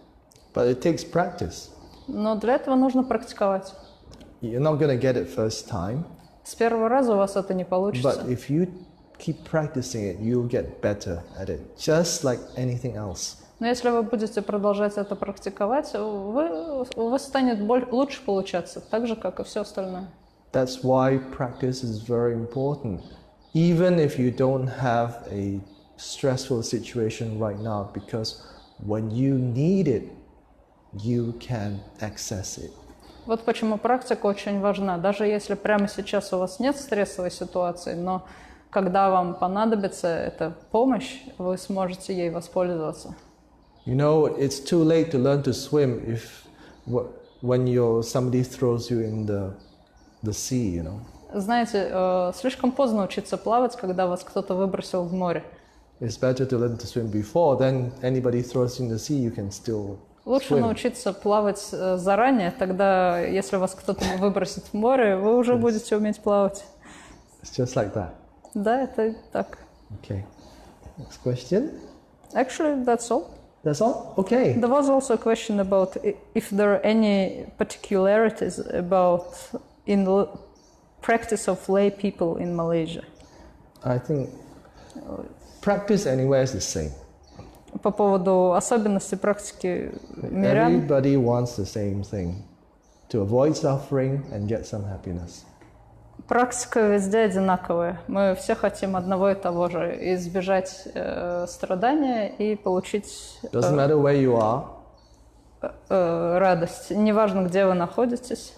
But it takes practice. Но для этого нужно практиковать. You're not going to get it first time. С первого раза у вас это не получится. But if you keep practicing it, you'll get better at it, just like anything else. Но если вы будете продолжать это практиковать, у вас станет лучше получаться, так же, как и все остальное. That's why practice is very important. Even if you don't have a stressful situation right now, because when you need it, you can access it. Вот почему практика очень важна. Даже если прямо сейчас у вас нет стрессовой ситуации, но когда вам понадобится эта помощь, вы сможете ей воспользоваться. You know, it's too late to learn to swim when somebody throws you in the sea, you know. Знаете, слишком поздно учиться плавать, когда вас кто-то выбросил в море. It's better to learn to swim before, then anybody throws you in the sea, you can still Лучше научиться плавать заранее, тогда, если вас кто-то выбросит в море, вы уже будете уметь плавать. It's just like that. Да, это так. Okay. Next question. Actually, that's all. That's all? Okay. There was also a question about if there are any particularities about in the practice of lay people in Malaysia. I think practice anywhere is the same. По поводу особенностей практики мирян. Everybody wants the same thing, to avoid suffering and get some happiness. Практика везде одинаковая. Мы все хотим одного и того же: избежать страдания и получить Doesn't matter where you are. Радость. Неважно, где вы находитесь.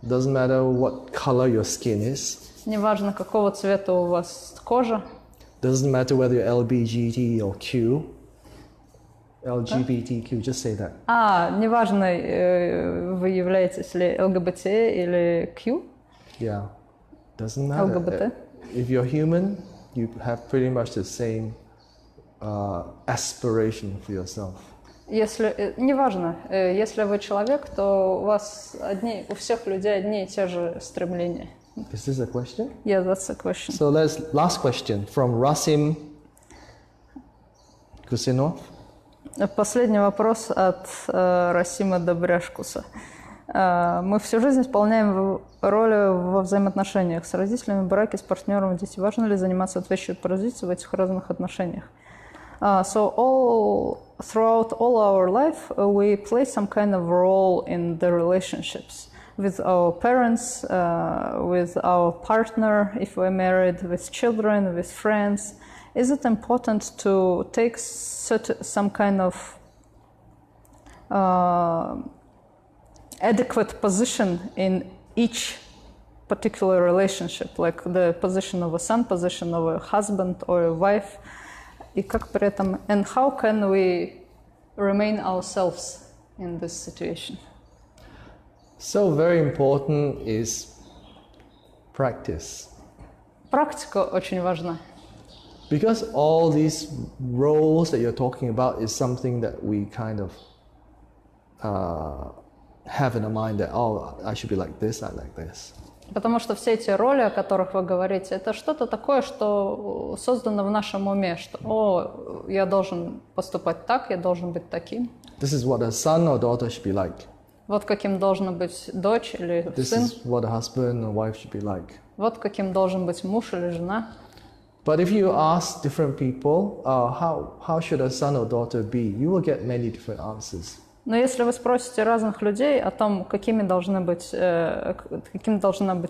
Doesn't matter what color your skin is. Неважно, какого цвета у вас кожа. Doesn't matter whether you're LGBT or Q. LGBTQ, just say that. Неважно, вы являетесь ли ЛГБТ или Q. Yeah, doesn't matter. ЛГБТ. If you're human, you have pretty much the same aspiration for yourself. Неважно, если вы человек, то у всех людей одни и те же стремления. Is this a question? Yeah, that's a question. So last question from Rasim Kusinov. Последний вопрос от Расима Добряшкуса. Мы всю жизнь исполняем роли во взаимоотношениях с родителями, в браке, с партнером, дети. Важно ли заниматься ответственностью по развитию в этих разных отношениях? So throughout all our life, we play some kind of role in the relationships with our parents, with our partner, if we're married, with children, with friends. Is it important to take some kind of adequate position in each particular relationship, like the position of a son, position of a husband or a wife? И как при этом, and how can we remain ourselves in this situation? So very important is practice. Практика очень важна. Because all these roles that you're talking about is something that we kind of have in our mind that, I should be like this, I like this. Потому что все эти роли, о которых вы говорите, это что-то такое, что создано в нашем уме, что я должен поступать так, я должен быть таким. This is what a son or daughter should be like. Вот каким должна быть дочь или This сын. is what a husband or wife should be like. Вот каким должен быть муж или жена. But if you ask different people, how should a son or daughter be, you will get many different answers. Но если вы спросите разных людей о том, каким должна быть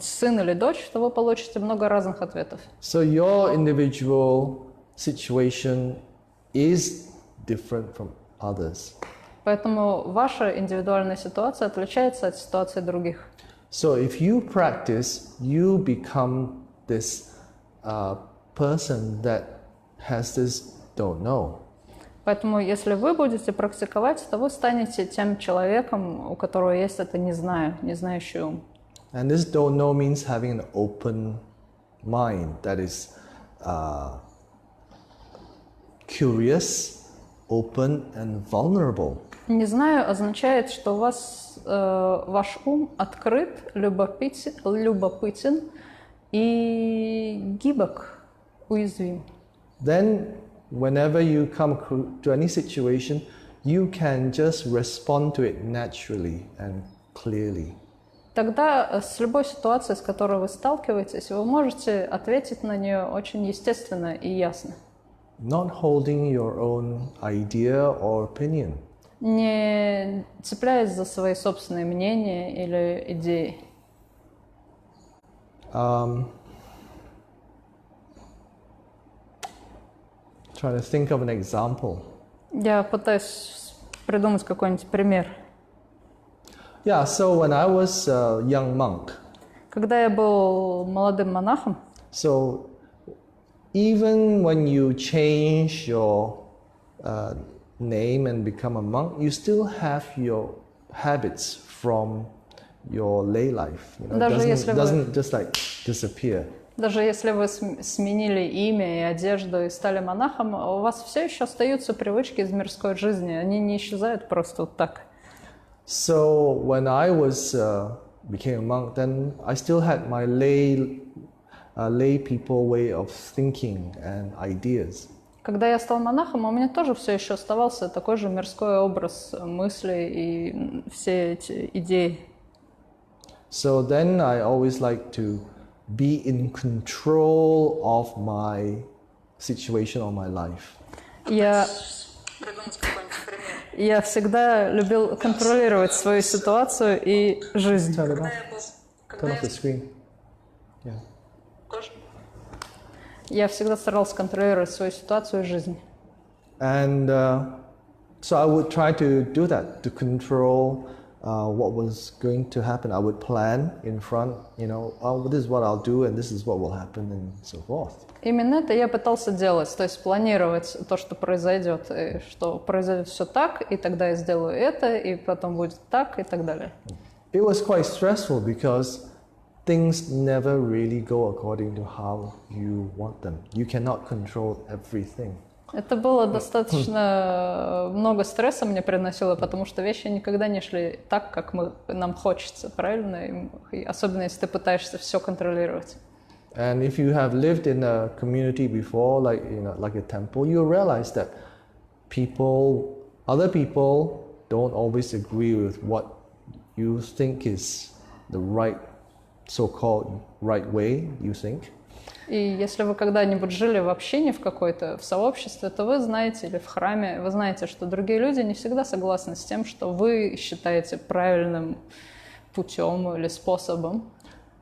сын или дочь, то вы получите много разных ответов. So your individual situation is different from others. Поэтому ваша индивидуальная ситуация отличается от ситуации других. So if you practice, you become this person that has this don't know. Поэтому, если вы будете практиковать, то вы станете тем человеком, у которого есть это «не знаю», не знающий ум. And this don't know means having an open mind that is curious, open and vulnerable. «Не знаю» означает, что у вас ваш ум открыт, любопытен и гибок, уязвим. Then whenever you come to any situation, you can just respond to it naturally and clearly. Тогда с любой ситуацией, с которой вы сталкиваетесь, вы можете ответить на нее очень естественно и ясно. Not holding your own idea or opinion. Не цепляясь за свои собственные мнения или идеи. Trying to think of an example. Я пытаюсь придумать какой-нибудь пример. Yeah, so when I was a young monk, Когда я был молодым монахом, so even when you change your name and become a monk, you still have your habits from your lay life. You know, it Даже если doesn't just like disappear. даже если вы сменили имя и одежду и стали монахом, у вас все еще остаются привычки из мирской жизни. Они не исчезают просто вот так. So when I became a monk, then I still had my lay people way of thinking and ideas. Когда я стал монахом, у меня тоже все еще оставался такой же мирской образ мыслей и все эти идеи. So then I always like to be in control of my situation or my life. Я всегда любил контролировать свою ситуацию и жизнь. Turn off the screen. Yeah. Я всегда старался контролировать свою ситуацию и жизнь. And so I would try to do that, to control what was going to happen. I would plan in front, this is what I'll do and this is what will happen and so forth. Именно это я пытался делать, то есть планировать то, что произойдет, и что произойдет все так, и тогда я сделаю это, и потом будет так, и так далее. It was quite stressful because things never really go according to how you want them. You cannot control everything. Это было достаточно много стресса мне приносило, потому что вещи никогда не шли так, как нам хочется, правильно? И особенно если ты пытаешься все контролировать. And if you have lived in a community before, like a temple, you realize that other people don't always agree with what you think is the right, so-called right way you think. И если вы когда-нибудь жили в общине в сообществе, то вы знаете, или в храме, вы знаете, что другие люди не всегда согласны с тем, что вы считаете правильным путем или способом.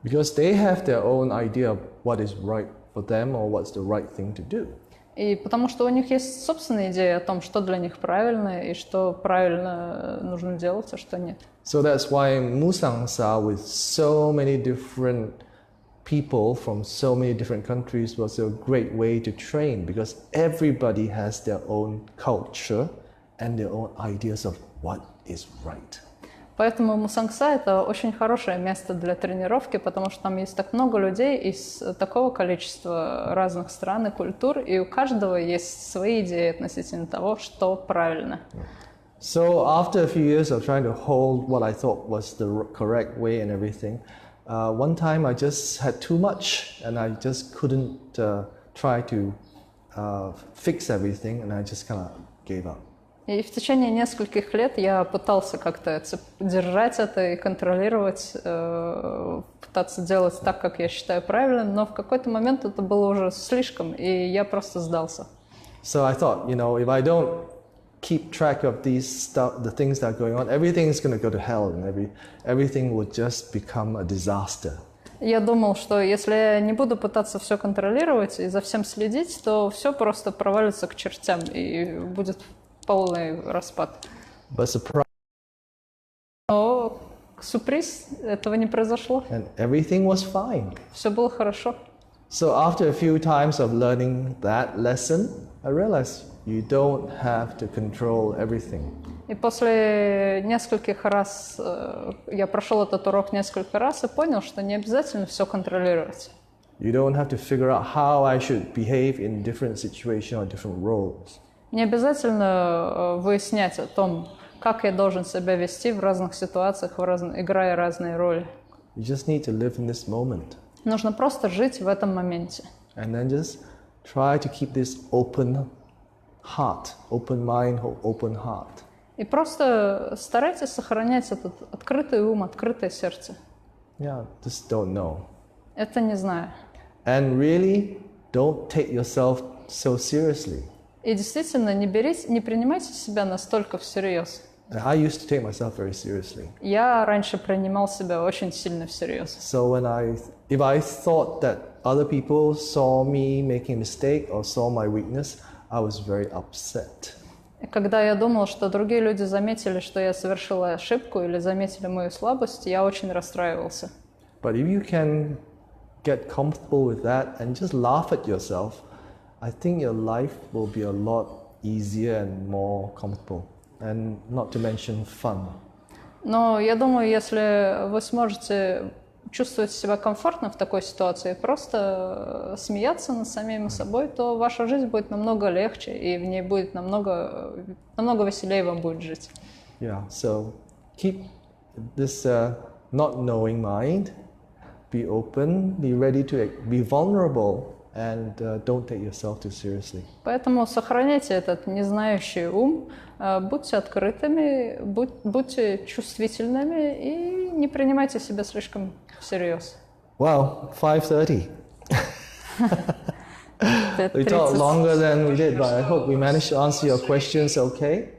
Because they have their own idea of what is right for them or what's the right thing to do. И потому что у них есть собственная идея о том, что для них правильно и что правильно нужно делать, а что нет. So that's why Musangsa with so many different people from so many different countries was a great way to train because everybody has their own culture and their own ideas of what is right. Поэтому Мусангса — это очень хорошее место для тренировки, потому что там есть так много людей из такого количества разных стран и культур, и у каждого есть свои идеи относительно того, что правильно. So after a few years of trying to hold what I thought was the correct way and everything, one time I just had too much and I just couldn't try to fix everything and I just kind of gave up. И в течение нескольких лет я пытался как-то держать это и контролировать, пытаться делать так, как я считаю правильным, но в какой-то момент это было уже слишком, и я просто сдался. So I thought, if I don't keep track of these stuff, the things that are going on, everything is going to go to hell and everything will just become a disaster. Я думал, что если я не буду пытаться все контролировать и за всем следить, то все просто провалится к чертям и будет полный распад. Но сюрприз, этого не произошло. And everything was fine. Все было хорошо. So after a few times of learning that lesson, I realized you don't have to control everything. И после нескольких раз, я прошел этот урок несколько раз и понял, что не обязательно все контролировать. You don't have to figure out how I should behave in different situations or different roles. Не обязательно выяснять о том, как я должен себя вести в разных ситуациях, играя разные роли. You just need to live in this moment. Нужно просто жить в этом моменте. And then just try to keep this open heart, open mind, open heart. И просто старайтесь сохранять этот открытый ум, открытое сердце. Yeah, just don't know. Это не знаю. And really, don't take yourself so seriously. И действительно, не принимайте себя настолько всерьез. I used to take myself very seriously. Я раньше принимал себя очень сильно всерьез. So if I thought that other people saw me making a mistake or saw my weakness, I was very upset. И когда я думал, что другие люди заметили, что я совершила ошибку или заметили мою слабость, я очень расстраивался. But if you can get comfortable with that and just laugh at yourself, I think your life will be a lot easier and more comfortable, and not to mention fun. Но я думаю, если вы сможете чувствовать себя комфортно в такой ситуации, просто смеяться над самим собой, то ваша жизнь будет намного легче, и в ней будет намного веселее вам будет жить. Yeah, so keep this not knowing mind, be open, be ready to be vulnerable, and don't take yourself too seriously. Поэтому сохраняйте этот незнающий ум, будьте открытыми, будьте чувствительными и не принимайте себя слишком всерьез. Wow, 5:30. We talked longer than we did, but I hope we managed to answer your questions okay.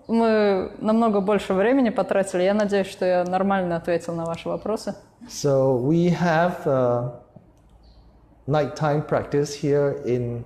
Мы намного больше времени потратили. Я надеюсь, что я нормально ответил на ваши вопросы. So we have nighttime practice here in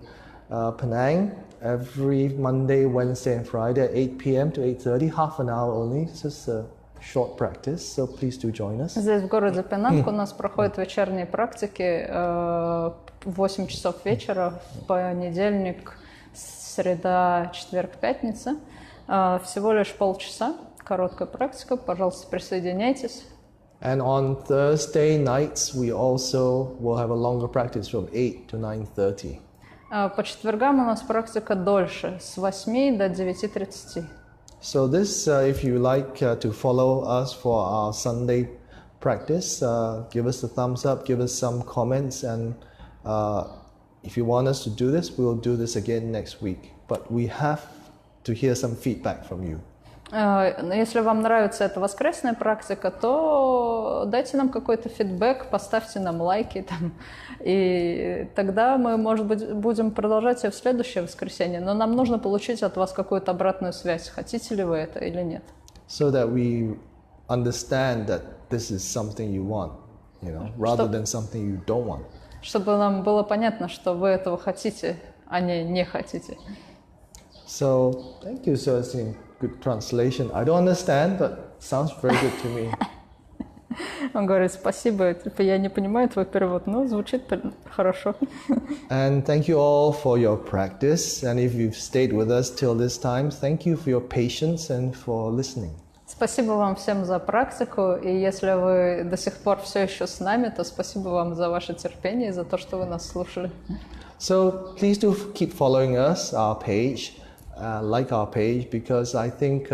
Penang every Monday, Wednesday, and Friday at 8 p.m. to 8:30, half an hour only. It's just a short practice, so please do join us. Здесь в городе Пенанг у нас проходят вечерние практики в 8 часов вечера, в понедельник, среда, четверг, пятница. Всего лишь полчаса, короткая практика. Пожалуйста, присоединяйтесь. And on Thursday nights, we also will have a longer practice from 8 to 9:30. По четвергам у нас практика дольше, с 8 до 9:30. So this, if you like to follow us for our Sunday practice, give us a thumbs up, give us some comments, and if you want us to do this, we will do this again next week. But we have to hear some feedback from you. Если вам нравится эта воскресная практика, то дайте нам какой-то фидбэк, поставьте нам лайки там, и тогда мы, может быть, будем продолжать ее в следующее воскресенье. Но нам нужно получить от вас какую-то обратную связь, хотите ли вы это или нет. So that we understand that this is something you want, rather than something you don't want. Чтобы нам было понятно, что вы этого хотите, а не хотите. So thank you, so it's in good translation. I don't understand, but sounds very good to me. Он говорит, спасибо, я не понимаю твой перевод, но звучит хорошо. And thank you all for your practice. And if you've stayed with us till this time, thank you for your patience and for listening. Спасибо вам всем за практику, и если вы до сих пор все еще с нами, то спасибо вам за ваше терпение и за то, что вы нас слушали. So please do keep following us, our page, like our page, because I think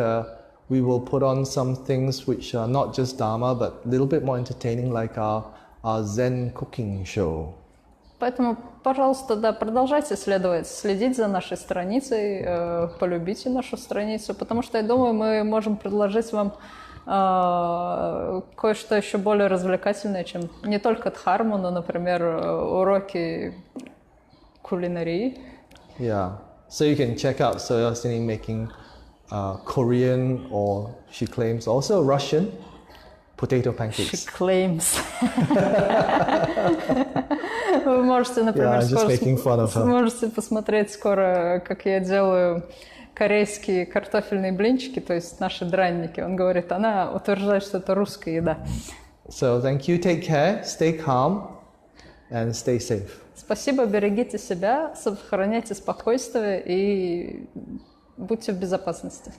we will put on some things which are not just Dharma, but a little bit more entertaining, like our Zen cooking show. Поэтому, пожалуйста, да, продолжайте следить за нашей страницей, полюбите нашу страницу, потому что, я думаю, мы можем предложить вам кое-что еще более развлекательное, чем не только дхарму, но, например, уроки кулинарии. Yeah, so you can check out Soya Sini making Korean, or she claims also Russian, potato pancakes. She claims. Вы можете, например, можете посмотреть скоро, как я делаю корейские картофельные блинчики, то есть наши дранники. Он говорит, она утверждает, что это русская еда. So thank you, take care, stay calm and stay safe. Спасибо, берегите себя, сохраняйте спокойствие и будьте в безопасности.